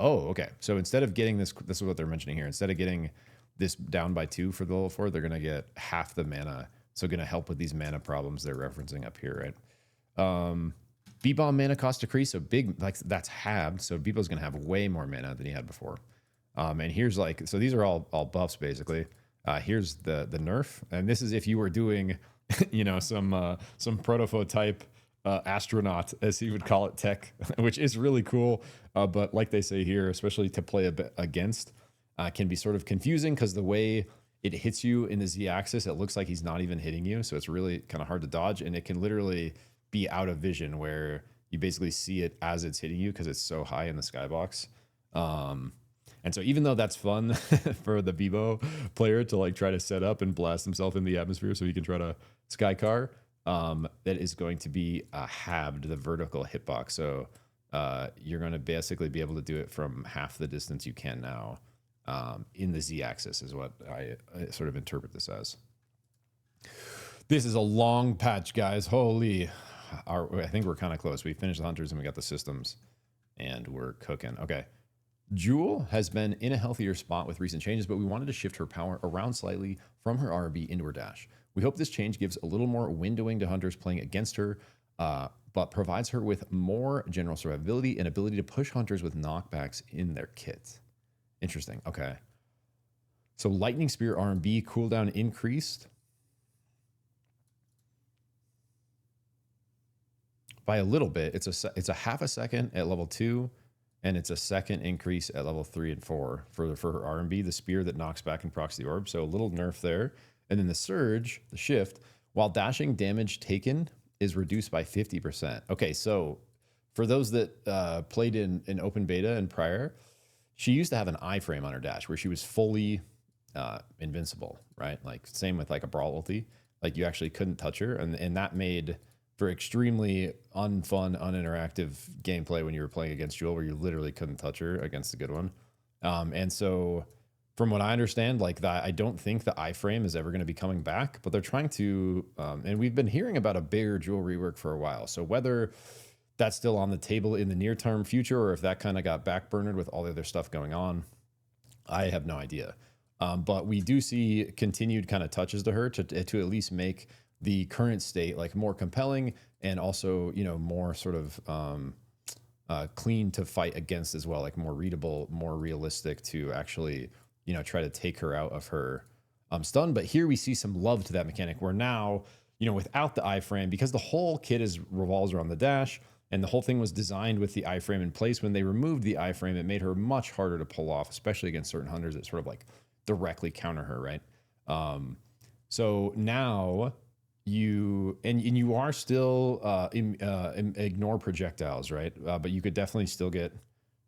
Speaker 1: Oh, okay. So instead of getting this is what they're mentioning here. Instead of getting this down by 2 for the level 4, they're going to get half the mana. So going to help with these mana problems they're referencing up here, right? B-Bomb mana cost decrease, so big, like that's halved. So Beebo's going to have way more mana than he had before. And here's like, so these are all buffs basically. Here's the nerf, and this is if you were doing, you know, some Protofo type astronaut, as he would call it, tech, which is really cool. But like they say here, especially to play a bit against, can be sort of confusing because the way it hits you in the Z-axis, it looks like he's not even hitting you. So it's really kind of hard to dodge, and it can literally be out of vision where you basically see it as it's hitting you because it's so high in the skybox. And so even though that's fun for the Beebo player to like try to set up and blast himself in the atmosphere so he can try to skycar, that is going to be halved, the vertical hitbox. So you're going to basically be able to do it from half the distance you can now in the Z-axis is what I sort of interpret this as. This is a long patch, guys. Holy. I think we're kind of close. We finished the hunters and we got the systems and we're cooking. Okay. Joule has been in a healthier spot with recent changes, but we wanted to shift her power around slightly from her RB into her dash. We hope this change gives a little more windowing to hunters playing against her, but provides her with more general survivability and ability to push hunters with knockbacks in their kit. Interesting. Okay. So Lightning Spear R&B cooldown increased. by a little bit. It's a half a second at level 2, and it's a second increase at level 3 and 4 for her R&B, the spear that knocks back and procs the orb. So a little nerf there. And then the surge, the shift, while dashing, damage taken is reduced by 50%. Okay, so for those that played in open beta and prior, she used to have an iframe on her dash where she was fully invincible, right? Like same with like a Brall ulti. Like you actually couldn't touch her, and that made for extremely unfun, uninteractive gameplay when you were playing against Joule, where you literally couldn't touch her against a good one. And so from what I understand, like that, I don't think the iframe is ever going to be coming back, but they're trying to, and we've been hearing about a bigger Joule rework for a while. So whether that's still on the table in the near term future, or if that kind of got backburnered with all the other stuff going on, I have no idea. But we do see continued kind of touches to her to at least make the current state like more compelling, and also, you know, more sort of clean to fight against as well, like more readable, more realistic to actually, you know, try to take her out of her stun. But here we see some love to that mechanic where now, you know, without the iframe, because the whole kit revolves around the dash, and the whole thing was designed with the iframe in place. When they removed the iframe, it made her much harder to pull off, especially against certain hunters that sort of like directly counter her, right? So now you are still ignore projectiles, right? But you could definitely still get,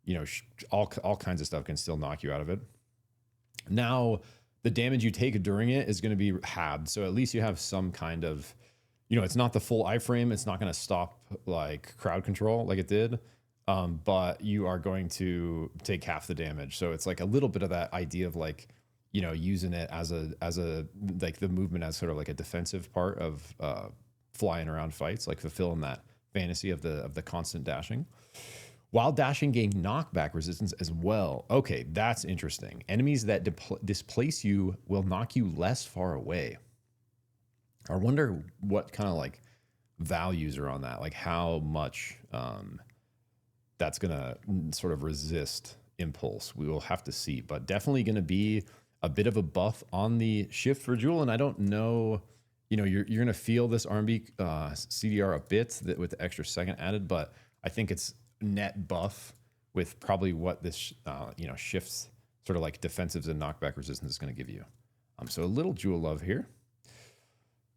Speaker 1: you know, all kinds of stuff can still knock you out of it. Now the damage you take during it is going to be halved, so at least you have some kind of, you know, it's not the full iframe. It's not going to stop like crowd control like it did, but you are going to take half the damage. So it's like a little bit of that idea of like, you know, using it as a like the movement as sort of like a defensive part of flying around fights, like fulfilling that fantasy of the constant dashing. While dashing gain knockback resistance as well. Okay, that's interesting. Enemies that displace you will knock you less far away. I wonder what kind of like values are on that, like how much that's gonna sort of resist impulse. We will have to see, but definitely gonna be a bit of a buff on the shift for Joule. And I don't know, you know, you're gonna feel this R&B CDR a bit with the extra second added, but I think it's net buff with probably what this you know, shifts sort of like defensives and knockback resistance is going to give you. So a little Joule love here.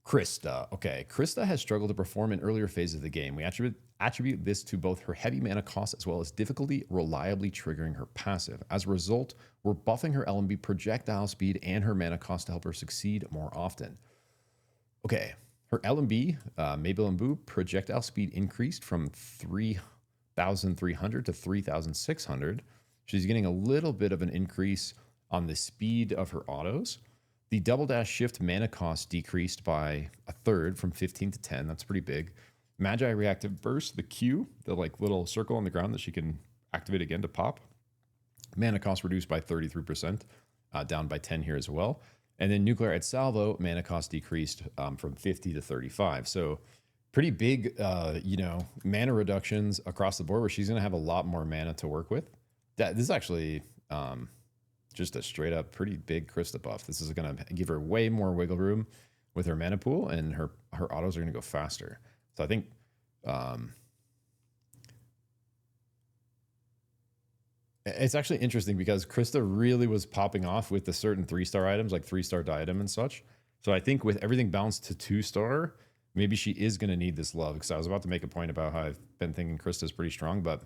Speaker 1: Crysta. Okay, Crysta has struggled to perform in earlier phases of the game. We attribute this to both her heavy mana cost as well as difficulty reliably triggering her passive. As a result, we're buffing her LMB projectile speed and her mana cost to help her succeed more often. Okay, her LMB, Mabel and Boo, projectile speed increased from 3,300 to 3,600. She's getting a little bit of an increase on the speed of her autos. The double dash shift mana cost decreased by a third from 15 to 10. That's pretty big. Magi reactive burst, the Q, the like little circle on the ground that she can activate again to pop. Mana cost reduced by 33%, down by 10 here as well. And then nuclear at salvo, mana cost decreased from 50 to 35. So pretty big, you know, mana reductions across the board, where she's going to have a lot more mana to work with. This is actually just a straight up pretty big Crysta buff. This is going to give her way more wiggle room with her mana pool, and her autos are going to go faster. So I think it's actually interesting because Crysta really was popping off with the certain 3-star items, like 3-star diadem and such. So I think with everything balanced to 2-star, maybe she is going to need this love, because I was about to make a point about how I've been thinking Crysta is pretty strong, but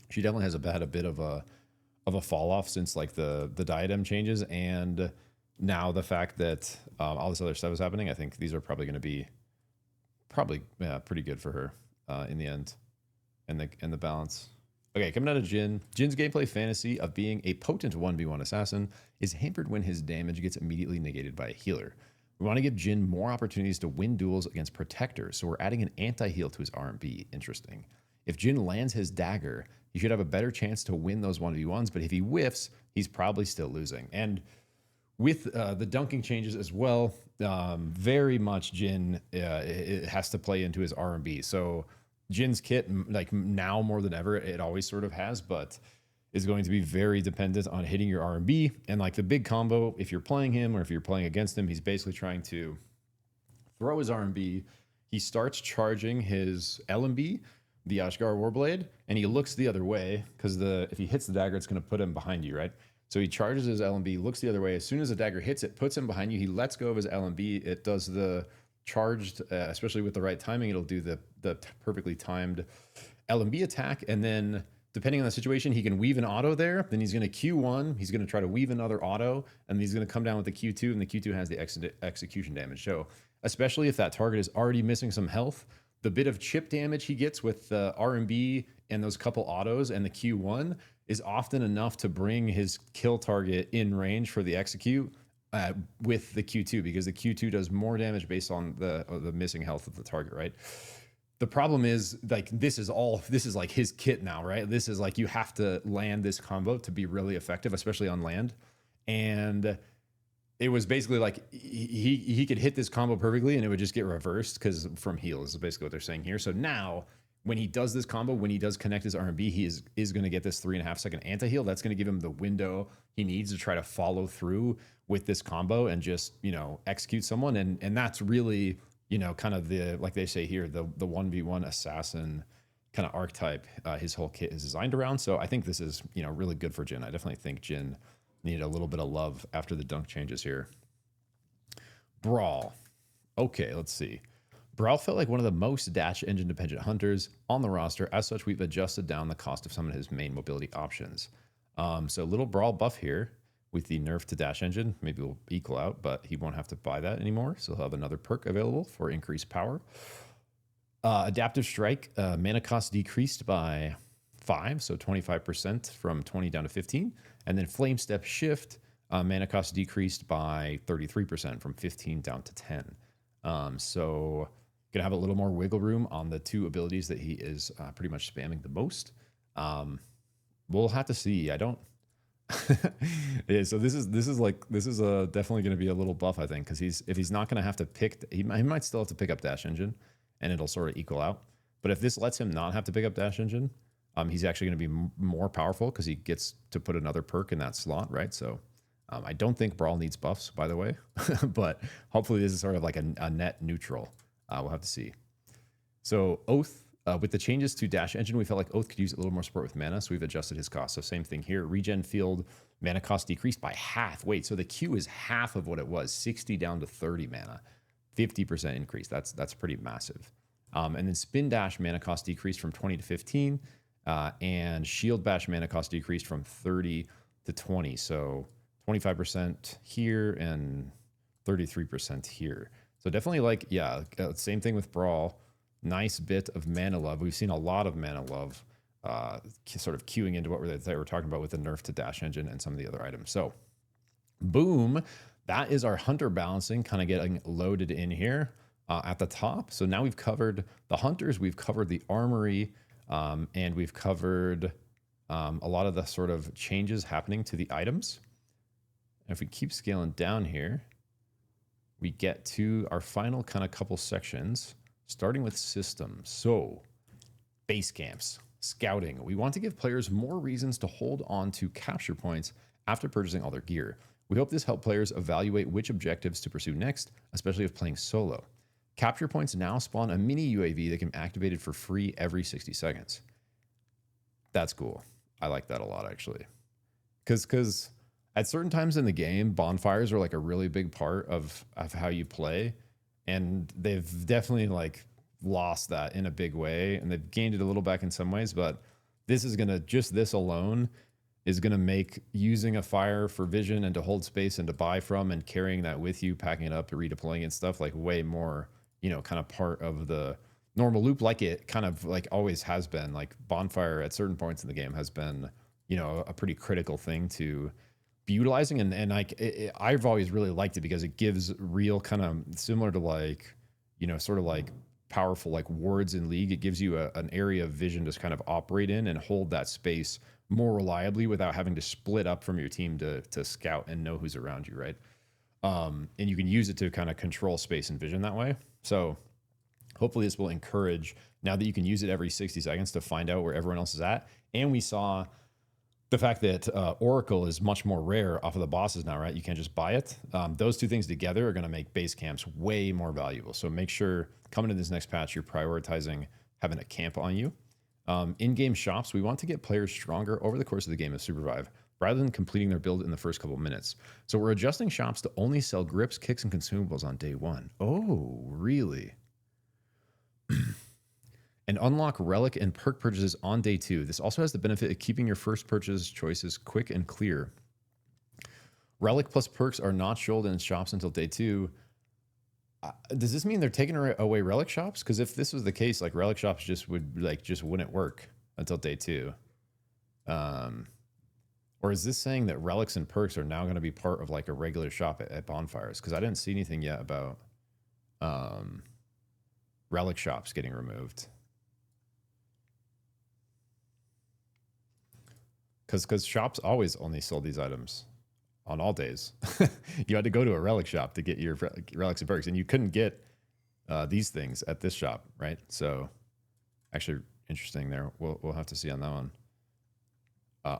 Speaker 1: she definitely has had a bit of a fall off since like the diadem changes, and now the fact that all this other stuff is happening. I think these are probably going to be pretty good for her in the end, and the balance. Okay, coming out of Jhin. Jin's gameplay fantasy of being a potent 1v1 assassin is hampered when his damage gets immediately negated by a healer. We want to give Jhin more opportunities to win duels against protectors, so we're adding an anti-heal to his R&B. Interesting. If Jhin lands his dagger, he should have a better chance to win those 1v1s, but if he whiffs, he's probably still losing. And with the dunking changes as well, very much Jhin it has to play into his R&B. So Jin's kit, like now more than ever, it always sort of has, but is going to be very dependent on hitting your R&B. And like the big combo, if you're playing him or if you're playing against him, he's basically trying to throw his R&B, he starts charging his LMB, the Ashgar Warblade, and he looks the other way because if he hits the dagger, it's going to put him behind you, right? So he charges his LMB, looks the other way. As soon as the dagger hits it, puts him behind you. He lets go of his LMB. It does the charged, especially with the right timing, it'll do the perfectly timed LMB attack. And then depending on the situation, he can weave an auto there. Then he's going to Q1. He's going to try to weave another auto. And he's going to come down with the Q2. And the Q2 has the execution damage. So especially if that target is already missing some health, the bit of chip damage he gets with the RMB and those couple autos and the Q1 is often enough to bring his kill target in range for the execute with the Q2, because the Q2 does more damage based on the missing health of the target, right? The problem is, like, this is like his kit now, right? This is like, you have to land this combo to be really effective, especially on land. And it was basically like he could hit this combo perfectly and it would just get reversed because from heal is basically what they're saying here. So now when he does this combo, when he does connect his RMB, he is going to get this 3.5 second anti-heal. That's going to give him the window he needs to try to follow through with this combo and just, you know, execute someone. And that's really, you know, kind of the, like they say here, the 1v1 assassin kind of archetype his whole kit is designed around. So I think this is, you know, really good for Jhin. I definitely think Jhin needed a little bit of love after the dunk changes here. Brall. Okay, let's see. Brall felt like one of the most dash engine dependent hunters on the roster. As such, we've adjusted down the cost of some of his main mobility options. So a little Brall buff here with the nerf to dash engine. Maybe we'll equal out, but he won't have to buy that anymore. So he'll have another perk available for increased power. Adaptive Strike, mana cost decreased by 5, so 25% from 20 down to 15. And then Flame Step Shift, mana cost decreased by 33% from 15 down to 10. So gonna have a little more wiggle room on the two abilities that he is pretty much spamming the most. We'll have to see. I don't. Yeah, so this is definitely going to be a little buff, I think, because if he's not going to have to pick, he might still have to pick up dash engine, and it'll sort of equal out. But if this lets him not have to pick up dash engine, he's actually going to be more powerful because he gets to put another perk in that slot, right? So I don't think Brall needs buffs, by the way, but hopefully this is sort of like a net neutral. We'll have to see. So Oath, with the changes to dash engine, we felt like Oath could use a little more support with mana, so we've adjusted his cost. So same thing here. Regen field mana cost decreased by half. Wait, so the Q is half of what it was, 60 down to 30 mana, 50% increase. That's pretty massive. And then spin dash mana cost decreased from 20 to 15, and shield bash mana cost decreased from 30 to 20. So 25% here and 33% here. So definitely, like, yeah, same thing with Brall. Nice bit of mana love. We've seen a lot of mana love sort of queuing into what they were talking about with the nerf to dash engine and some of the other items. So boom, that is our hunter balancing kind of getting loaded in here at the top. So now we've covered the hunters, we've covered the armory, and we've covered a lot of the sort of changes happening to the items. And if we keep scaling down here, we get to our final kind of couple sections, starting with systems. So base camps, scouting. We want to give players more reasons to hold on to capture points after purchasing all their gear. We hope this helps players evaluate which objectives to pursue next, especially if playing solo. Capture points now spawn a mini UAV that can be activated for free every 60 seconds. That's cool. I like that a lot, actually. Because at certain times in the game, bonfires are like a really big part of how you play. And they've definitely like lost that in a big way. And they've gained it a little back in some ways. But this is going to, just this alone is going to make using a fire for vision and to hold space and to buy from and carrying that with you, packing it up, redeploying and stuff, like way more, you know, kind of part of the normal loop, like it kind of like always has been. Like bonfire at certain points in the game has been, you know, a pretty critical thing to be utilizing. And like I've always really liked it because it gives real kind of similar to like, you know, sort of like powerful like wards in League. It gives you an area of vision to kind of operate in and hold that space more reliably without having to split up from your team to scout and know who's around you, right? And you can use it to kind of control space and vision that way. So hopefully this will encourage, now that you can use it every 60 seconds to find out where everyone else is at. And we saw the fact that Oracle is much more rare off of the bosses now, right? You can't just buy it. Those two things together are going to make base camps way more valuable. So make sure coming to this next patch, you're prioritizing having a camp on you. In-game shops, we want to get players stronger over the course of the game of SUPERVIVE, rather than completing their build in the first couple of minutes. So we're adjusting shops to only sell grips, kicks, and consumables on day one. Oh, really? And unlock relic and perk purchases on day 2. This also has the benefit of keeping your first purchase choices quick and clear. Relic plus perks are not sold in shops until day 2. Does this mean they're taking away relic shops? Because if this was the case, like relic shops just wouldn't work until day 2. Or is this saying that relics and perks are now going to be part of like a regular shop at bonfires? Because I didn't see anything yet about relic shops getting removed. Because shops always only sold these items on all days. You had to go to a relic shop to get your relics and perks, and you couldn't get these things at this shop, right? So actually interesting there. We'll have to see on that one.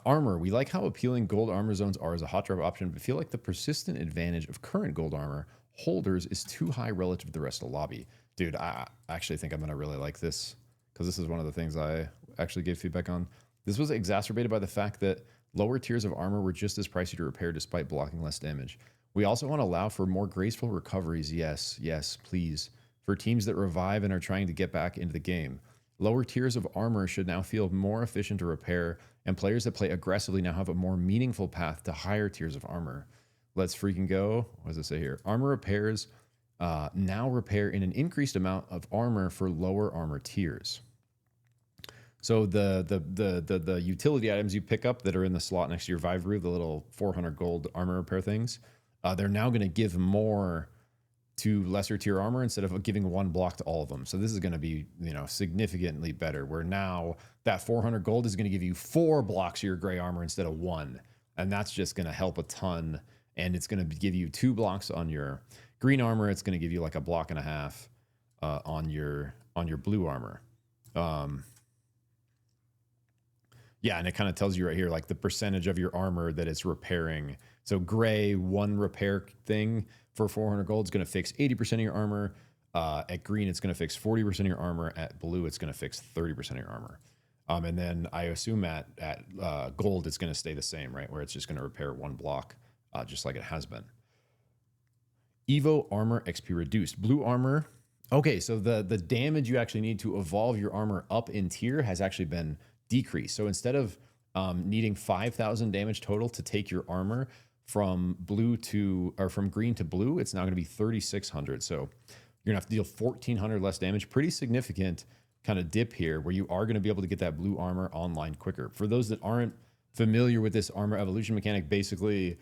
Speaker 1: Armor. We like how appealing gold armor zones are as a hot drop option, but feel like the persistent advantage of current gold armor holders is too high relative to the rest of the lobby. Dude, I actually think I'm going to really like this, because this is one of the things I actually gave feedback on. This was exacerbated by the fact that lower tiers of armor were just as pricey to repair despite blocking less damage. We also want to allow for more graceful recoveries. Yes, yes, please. For teams that revive and are trying to get back into the game. Lower tiers of armor should now feel more efficient to repair, and players that play aggressively now have a more meaningful path to higher tiers of armor. Let's freaking go. What does it say here? Armor repairs now repair in an increased amount of armor for lower armor tiers. So the utility items you pick up that are in the slot next to your Vive, the little 400 gold armor repair things, they're now going to give more to lesser tier armor instead of giving one block to all of them. So this is going to be, you know, significantly better, where now that 400 gold is going to give you 4 blocks of your gray armor instead of 1. And that's just going to help a ton. And it's going to give you 2 blocks on your green armor. It's going to give you like a block and a half on your blue armor. Yeah, and it kind of tells you right here, like the percentage of your armor that it's repairing. So gray, 1 repair thing for 400 gold is going to fix 80% of your armor. At green, it's going to fix 40% of your armor. At blue, it's going to fix 30% of your armor. And then I assume at gold, it's going to stay the same, right? Where it's just going to repair 1 block, just like it has been. Evo armor XP reduced. Blue armor. Okay, so the damage you actually need to evolve your armor up in tier has actually been decreased. So instead of needing 5,000 damage total to take your armor from from green to blue, it's now going to be 3,600. So you're gonna have to deal 1,400 less damage. Pretty significant kind of dip here, where you are going to be able to get that blue armor online quicker. For those that aren't familiar with this armor evolution mechanic, basically,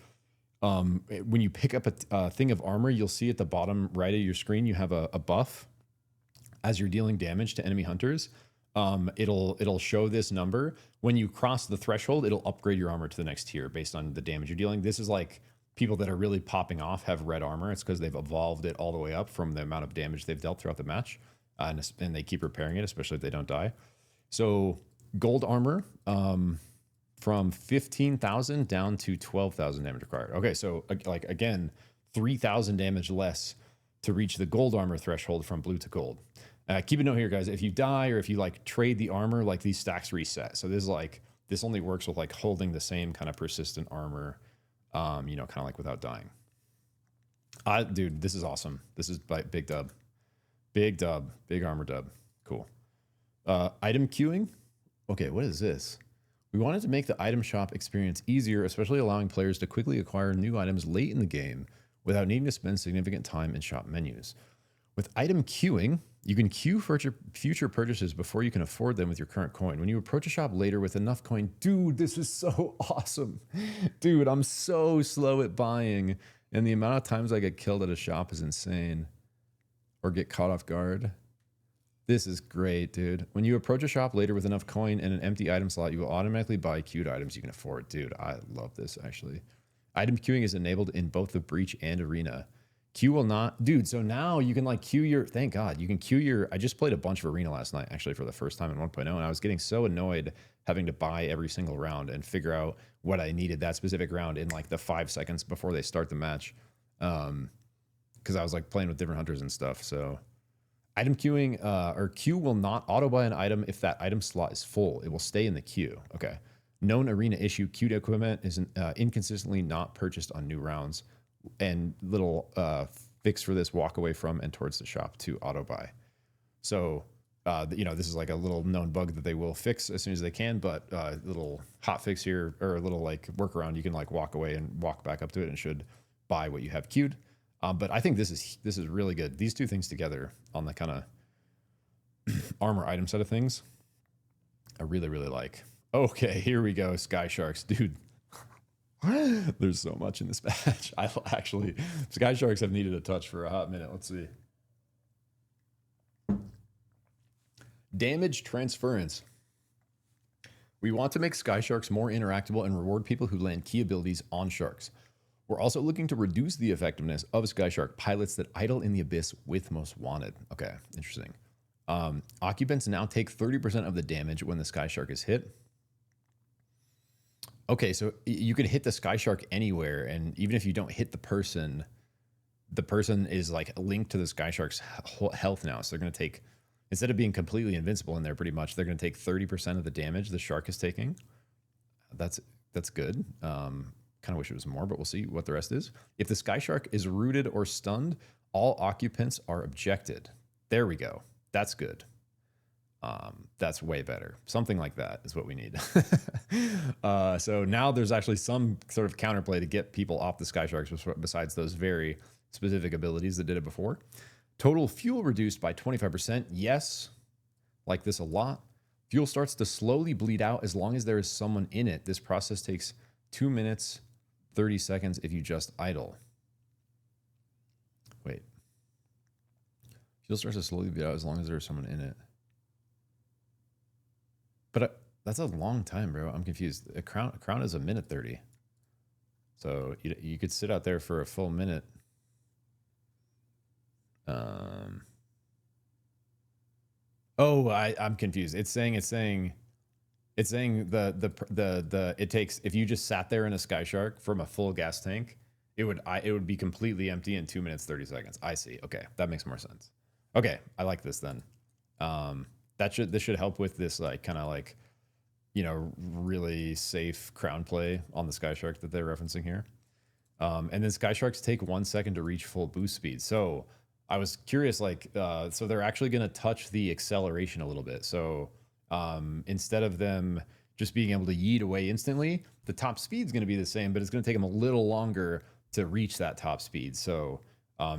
Speaker 1: when you pick up a thing of armor, you'll see at the bottom right of your screen you have a buff as you're dealing damage to enemy hunters. It'll show this number. When you cross the threshold, it'll upgrade your armor to the next tier based on the damage you're dealing. This is like people that are really popping off have red armor. It's because they've evolved it all the way up from the amount of damage they've dealt throughout the match. And they keep repairing it, especially if they don't die. So gold armor from 15,000 down to 12,000 damage required. Okay, so like again, 3,000 damage less to reach the gold armor threshold from blue to gold. Keep a note here, guys. If you die or if you like trade the armor, like these stacks reset. So this only works with like holding the same kind of persistent armor, you know, kind of like without dying. Dude, this is awesome. This is big dub, big armor dub. Cool. Item queuing. Okay, what is this? We wanted to make the item shop experience easier, especially allowing players to quickly acquire new items late in the game without needing to spend significant time in shop menus. With item queuing, you can queue for future purchases before you can afford them with your current coin. When you approach a shop later with enough coin, dude, this is so awesome. Dude, I'm so slow at buying, and the amount of times I get killed at a shop is insane, or get caught off guard. This is great, dude. When you approach a shop later with enough coin and an empty item slot, you will automatically buy queued items you can afford. Dude, I love this, actually. Item queuing is enabled in both the Breach and Arena. Q will not, dude. So now you can like queue your, thank God, you can queue your, I just played a bunch of Arena last night, actually, for the first time in 1.0, and I was getting so annoyed having to buy every single round and figure out what I needed that specific round in like the 5 seconds before they start the match. Because I was like playing with different hunters and stuff. So item queuing, or queue will not auto buy an item if that item slot is full. It will stay in the queue. Okay. Known arena issue, queued equipment is inconsistently not purchased on new rounds. And little fix for this: walk away from and towards the shop to auto buy. So, you know, this is like a little known bug that they will fix as soon as they can, but little hot fix here, or a little like workaround, you can like walk away and walk back up to it and should buy what you have queued. But I think this is really good. These two things together on the kind of armor item side of things, I really, really like. Okay, here we go. SKYSHARKs, dude. There's so much in this patch. I actually, SKYSHARKs have needed a touch for a hot minute. Let's see. Damage transference. We want to make SKYSHARKs more interactable and reward people who land key abilities on sharks. We're also looking to reduce the effectiveness of SKYSHARK pilots that idle in the abyss with most wanted. Okay, interesting. Occupants now take 30% of the damage when the SKYSHARK is hit. Okay, so you could hit the SKYSHARK anywhere, and even if you don't hit the person is like linked to the SKYSHARK's health now. So they're going to take, instead of being completely invincible in there, pretty much, they're going to take 30% of the damage the shark is taking. That's good. Kind of wish it was more, but we'll see what the rest is. If the SKYSHARK is rooted or stunned, all occupants are ejected. There we go. That's good. That's way better. Something like that is what we need. So now there's actually some sort of counterplay to get people off the SKYSHARKs besides those very specific abilities that did it before. Total fuel reduced by 25%. Yes, like this a lot. Fuel starts to slowly bleed out as long as there is someone in it. This process takes 2 minutes, 30 seconds if you just idle. Wait. Fuel starts to slowly bleed out as long as there is someone in it. But that's a long time, bro. I'm confused. A crown is a minute 30. So you could sit out there for a full minute. Oh, I'm confused. It's saying it takes, if you just sat there in a SKYSHARK from a full gas tank, it would be completely empty in 2 minutes 30 seconds. I see. Okay, that makes more sense. Okay, I like this then. This should help with this like kind of like, you know, really safe crown play on the SKYSHARK that they're referencing here. And then SKYSHARKs take 1 second to reach full boost speed. So I was curious, like, so they're actually going to touch the acceleration a little bit. So instead of them just being able to yeet away instantly, the top speed's going to be the same, but it's going to take them a little longer to reach that top speed. So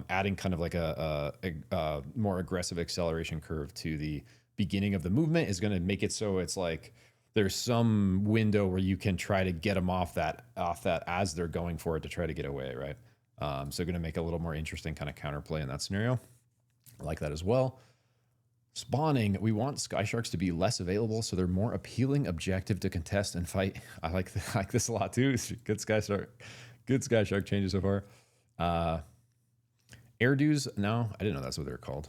Speaker 1: adding kind of like a more aggressive acceleration curve to the beginning of the movement is going to make it so it's like there's some window where you can try to get them off that as they're going for it to try to get away, right? So going to make a little more interesting kind of counterplay in that scenario. I like that as well. Spawning, we want SKYSHARKs to be less available so they're more appealing objective to contest and fight. I like this a lot too. Good SKYSHARK changes so far. Air dues, no, I didn't know that's what they're called.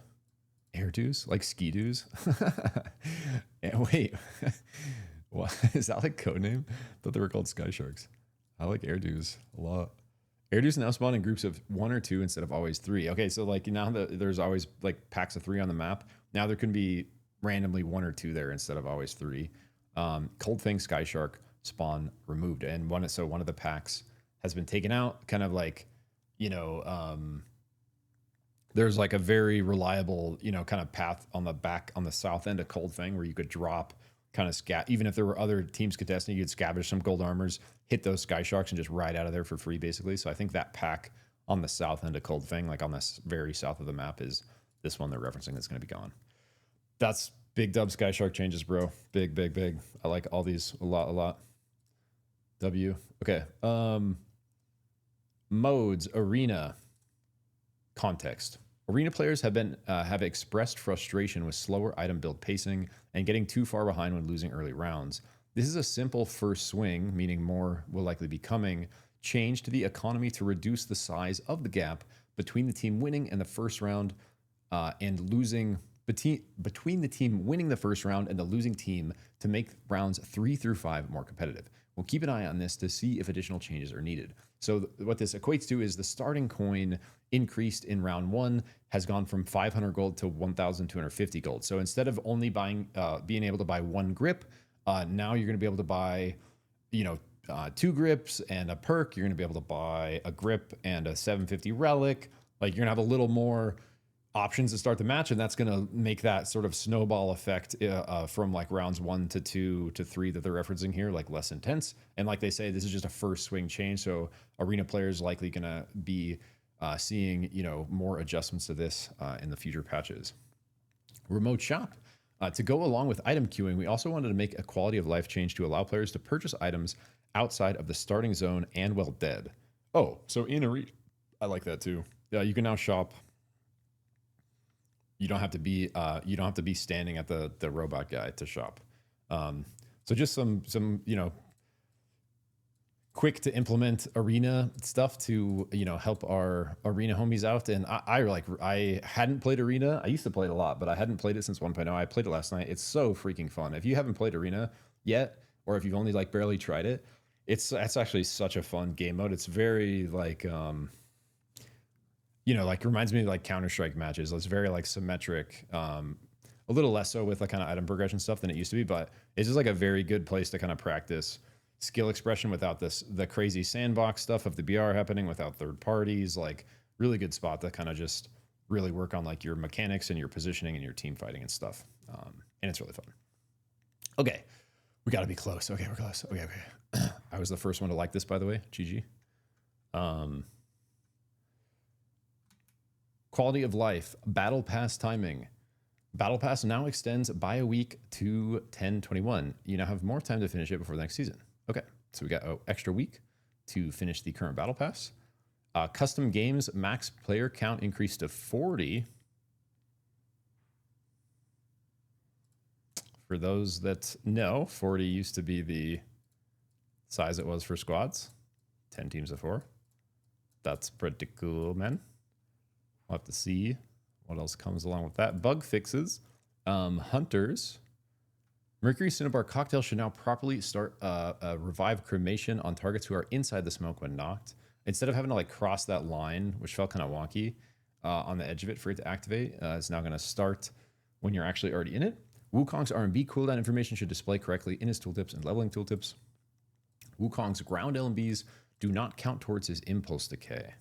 Speaker 1: Air dues, like ski dues. Wait, what is that, like code name? I thought they were called SKYSHARKs. I like air dues a lot. Air dues now spawn in groups of 1 or 2 instead of always 3. Okay, so like now that there's always like packs of 3 on the map, now there can be randomly 1 or 2 there instead of always 3. Cold Fang SKYSHARK spawn removed, and one of the packs has been taken out. Kind of like, you know, there's like a very reliable, you know, kind of path on the south end of Cold Fang where you could drop kind of even if there were other teams contesting, you could scavenge some gold armors, hit those SKYSHARKs and just ride out of there for free basically. So I think that pack on the south end of Cold Fang, like on this very south of the map, is this one they're referencing that's going to be gone. That's big dub SKYSHARK changes, bro. Big. I like all these a lot. W. Okay. Modes, arena. Context. Arena players have expressed frustration with slower item build pacing and getting too far behind when losing early rounds. This is a simple first swing, meaning more will likely be coming, change to the economy to reduce the size of the gap between the team winning and the first round and losing between the team winning the first round and the losing team to make rounds 3 through 5 more competitive. We'll keep an eye on this to see if additional changes are needed. So what this equates to is the starting coin increased in round 1 has gone from 500 gold to 1,250 gold. So instead of only buying, being able to buy 1 grip, now you're going to be able to buy, 2 grips and a perk. You're going to be able to buy a grip and a 750 relic. Like you're going to have a little more options to start the match, and that's going to make that sort of snowball effect from like rounds 1 to 2 to 3 that they're referencing here like less intense. And like they say, this is just a first swing change, so arena players likely going to be seeing more adjustments to this in the future patches. Remote shop. To go along with item queuing, we also wanted to make a quality of life change to allow players to purchase items outside of the starting zone and while dead. Oh, so in arena, I like that too. Yeah, you can now shop. You don't have to be standing at the robot guy to shop. So just some quick to implement arena stuff to help our arena homies out. And I hadn't played arena. I used to play it a lot, but I hadn't played it since 1.0. I played it last night. It's so freaking fun. If you haven't played arena yet, or if you've only like barely tried it, it's actually such a fun game mode. It's very like like reminds me of like Counter-Strike matches. It's very like symmetric, a little less so with the kind of item progression stuff than it used to be, but it's just like a very good place to kind of practice skill expression without the crazy sandbox stuff of the BR happening, without third parties. Like really good spot to kind of just really work on like your mechanics and your positioning and your team fighting and stuff. And it's really fun. Okay, we got to be close. Okay, we're close. Okay. I was the first one to like this, by the way. GG. Quality of life, battle pass timing. Battle pass now extends by a week to 10/21. You now have more time to finish it before the next season. Okay, so we got an extra week to finish the current battle pass. Custom games max player count increased to 40. For those that know, 40 used to be the size it was for squads. 10 teams of 4. That's pretty cool, man. We'll have to see what else comes along with that. Bug fixes. Hunters. Mercury Cinnabar Cocktail should now properly start a revive cremation on targets who are inside the smoke when knocked. Instead of having to like cross that line, which felt kind of wonky on the edge of it for it to activate, it's now going to start when you're actually already in it. Wukong's R&B cooldown information should display correctly in his tooltips and leveling tooltips. Wukong's ground LMBs do not count towards his impulse decay.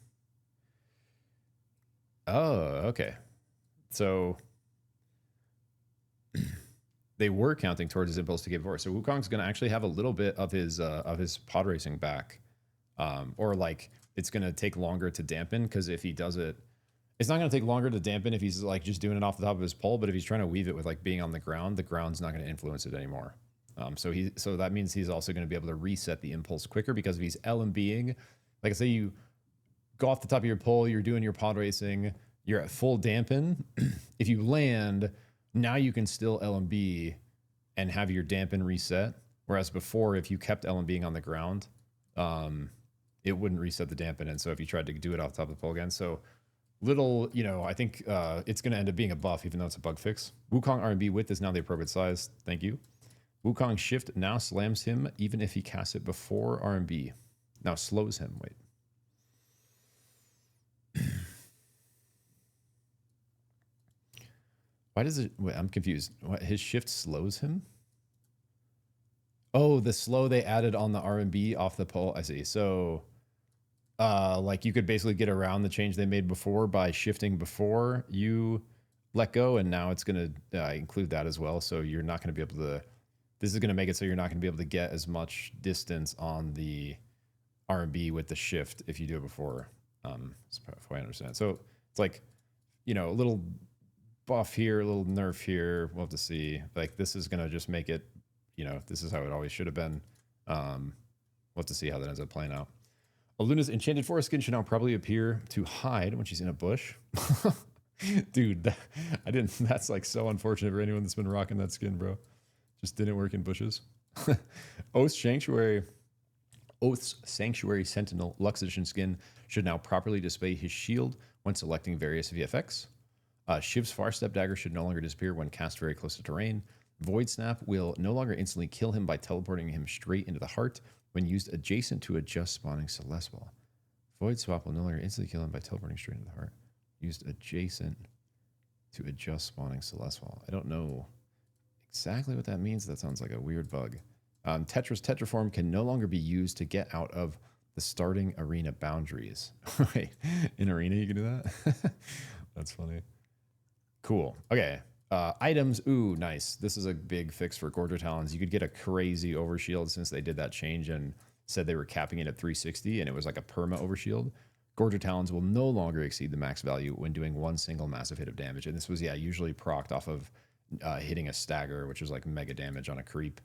Speaker 1: Oh, okay. So they were counting towards his impulse decay before. So Wukong's going to actually have a little bit of his pod racing back. Or like it's going to take longer to dampen, because if he does it, it's not going to take longer to dampen if he's like just doing it off the top of his pole. But if he's trying to weave it with like being on the ground's not going to influence it anymore. So that means he's also going to be able to reset the impulse quicker, because if he's LMBing, like I say, you go off the top of your pole, you're doing your pod racing, you're at full dampen. If you land, now you can still LMB and have your dampen reset. Whereas before, if you kept LMBing on the ground, it wouldn't reset the dampen. And so if you tried to do it off the top of the pole again, so little, I think it's going to end up being a buff, even though it's a bug fix. Wukong R&B width is now the appropriate size. Thank you. Wukong shift now slams him even if he casts it before R&B. Now slows him. Wait. Why does it... Wait, I'm confused. What, his shift slows him? Oh, the slow they added on the R&B off the pole. I see. So, like you could basically get around the change they made before by shifting before you let go, and now it's going to include that as well. So you're not going to be able to... This is going to make it so you're not going to be able to get as much distance on the R&B with the shift if you do it before. If I understand. So it's like, a little buff here, a little nerf here. We'll have to see. Like this is going to just make it, this is how it always should have been. We'll have to see how that ends up playing out. Elluna's Enchanted Forest skin should now probably appear to hide when she's in a bush. Dude, that's like so unfortunate for anyone that's been rocking that skin, bro. Just didn't work in bushes. Oath's Sanctuary Sentinel Lux Edition skin should now properly display his shield when selecting various VFX. Shiv's Far Step Dagger should no longer disappear when cast very close to terrain. Void Snap will no longer instantly kill him by teleporting him straight into the heart when used adjacent to a just spawning Celeste Ball. Void Swap will no longer instantly kill him by teleporting straight into the heart. Used adjacent to a just spawning Celeste Ball. I don't know exactly what that means. That sounds like a weird bug. Tetra's Tetraform can no longer be used to get out of the starting arena boundaries. Wait, in arena you can do that? That's funny. Cool. Okay. Items. Ooh, nice. This is a big fix for Gorger Talons. You could get a crazy overshield since they did that change and said they were capping it at 360 and it was like a perma overshield. Gorger Talons will no longer exceed the max value when doing one single massive hit of damage. And this was, yeah, usually procced off of hitting a stagger, which was like mega damage on a creep.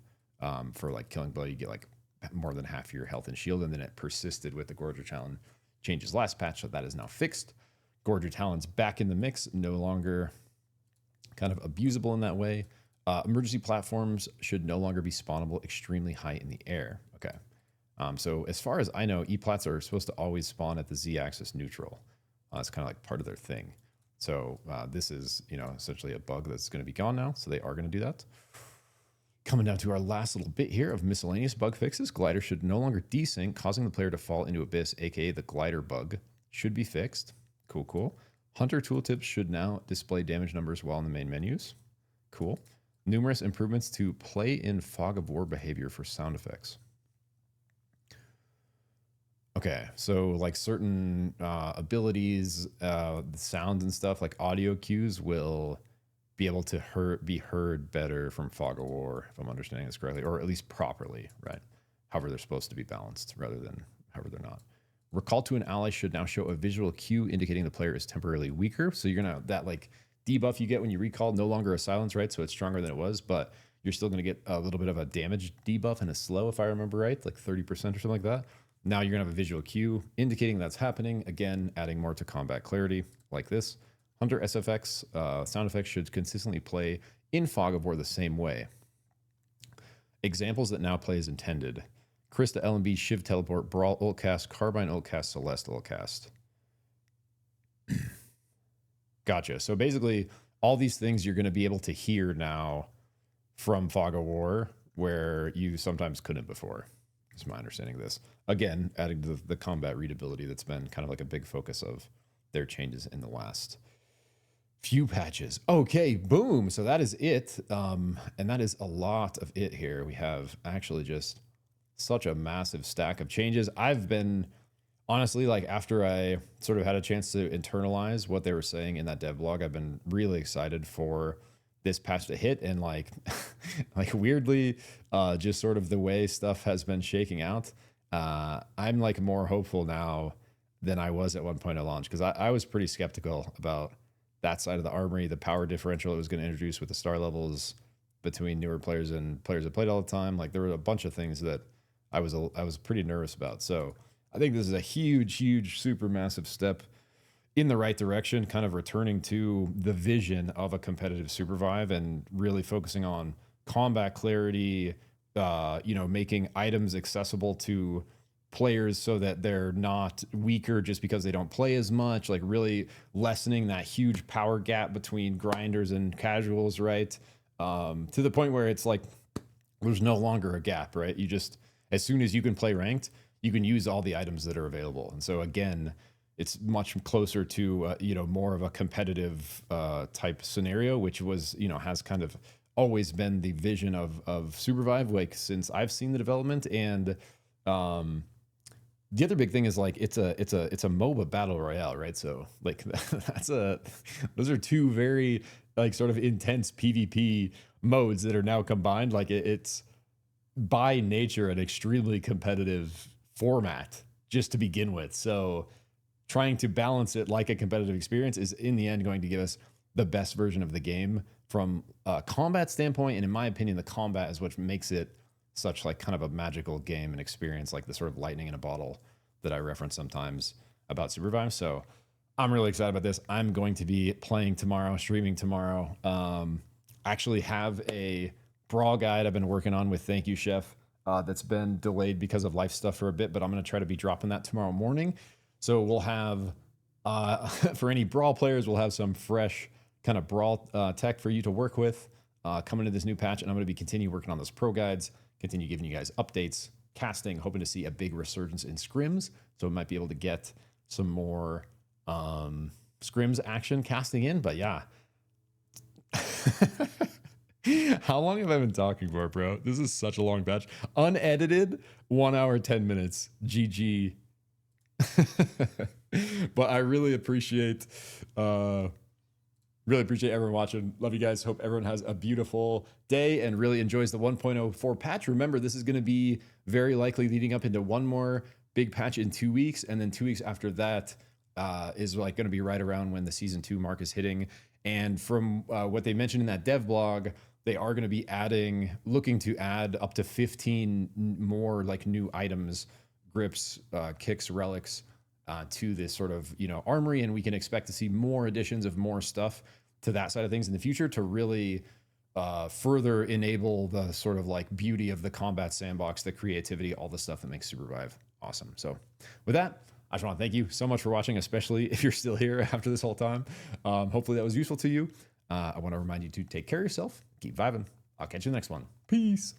Speaker 1: For like killing blow, you get like more than half your health and shield, and then it persisted with the Gorger Talon changes last patch, so that is now fixed. Gorger Talon's back in the mix, no longer kind of abusable in that way. Emergency platforms should no longer be spawnable extremely high in the air. Okay. So as far as I know, E-plats are supposed to always spawn at the Z-axis neutral. It's kind of like part of their thing. So this is, you know, essentially a bug that's going to be gone now. So they are going to do that. Coming down to our last little bit here of miscellaneous bug fixes. Glider should no longer desync, causing the player to fall into abyss, aka the glider bug. Should be fixed. Cool, cool. Hunter tooltips should now display damage numbers while in the main menus. Cool. Numerous improvements to play in fog of war behavior for sound effects. Okay, so like certain abilities, the sounds and stuff, like audio cues will be able to be heard better from Fog of War, if I'm understanding this correctly, or at least properly, right? However, they're supposed to be balanced rather than however they're not. Recall to an ally should now show a visual cue indicating the player is temporarily weaker. So you're gonna, that like debuff you get when you recall, no longer a silence, right? So it's stronger than it was, but you're still gonna get a little bit of a damage debuff and a slow, if I remember right, like 30% or something like that. Now you're gonna have a visual cue indicating that's happening. Again, adding more to combat clarity like this. Hunter SFX sound effects should consistently play in Fog of War the same way. Examples that now play as intended. Crysta LMB, Shiv Teleport, Brall Ultcast, Carbine Ultcast, Celeste Ultcast. Gotcha. So basically, all these things you're going to be able to hear now from Fog of War, where you sometimes couldn't before. That's my understanding of this. Again, adding to the combat readability that's been kind of like a big focus of their changes in the last few patches. Okay, boom. So that is it. And that is a lot of it here. We have actually just such a massive stack of changes. I've been honestly, like after I sort of had a chance to internalize what they were saying in that dev blog, I've been really excited for this patch to hit, and like like weirdly just sort of the way stuff has been shaking out, I'm like more hopeful now than I was at one point at launch, because I was pretty skeptical about that side of the Armory, the power differential it was going to introduce with the star levels between newer players and players that played all the time. Like there were a bunch of things that I was pretty nervous about. So I think this is a huge, super massive step in the right direction, kind of returning to the vision of a competitive SUPERVIVE and really focusing on combat clarity, you know, making items accessible to players so that they're not weaker just because they don't play as much, like really lessening that huge power gap between grinders and casuals, right? To the point where it's like there's no longer a gap, right? You just, as soon as you can play ranked, you can use all the items that are available. And so again, it's much closer to, you know, more of a competitive type scenario, which was, you know, has kind of always been the vision of SUPERVIVE, like since I've seen the development. And the other big thing is like it's a moba battle royale, right? So like those are two very like sort of intense PvP modes that are now combined. Like it's by nature an extremely competitive format just to begin with. So trying to balance it like a competitive experience is in the end going to give us the best version of the game from a combat standpoint. And in my opinion, the combat is what makes it such like kind of a magical game and experience, like the sort of lightning in a bottle that I reference sometimes about SUPERVIVE. So I'm really excited about this. I'm going to be playing tomorrow, streaming tomorrow. Actually have a Brawl guide I've been working on with Thank You Chef that's been delayed because of life stuff for a bit, but I'm going to try to be dropping that tomorrow morning. So we'll have For any Brawl players, we'll have some fresh kind of Brawl tech for you to work with coming to this new patch. And I'm going to be continue working on those pro guides, continue giving you guys updates, casting, hoping to see a big resurgence in scrims. So we might be able to get some more scrims action casting in. But yeah. How long have I been talking for, bro? This is such a long patch. Unedited, 1 hour, 10 minutes. GG. But I really appreciate everyone watching. Love you guys. Hope everyone has a beautiful day and really enjoys the 1.04 patch. Remember, this is going to be very likely leading up into one more big patch in 2 weeks, and then 2 weeks after that is like going to be right around when the season 2 mark is hitting. And from what they mentioned in that dev blog, they are going to be looking to add up to 15 more like new items, grips, kicks, relics to this sort of, armory. And we can expect to see more additions of more stuff to that side of things in the future to really further enable the sort of like beauty of the combat sandbox, the creativity, all the stuff that makes SUPERVIVE awesome. So with that, I just want to thank you so much for watching, especially if you're still here after this whole time. Hopefully that was useful to you. I want to remind you to take care of yourself, keep vibing. I'll catch you in the next one. Peace.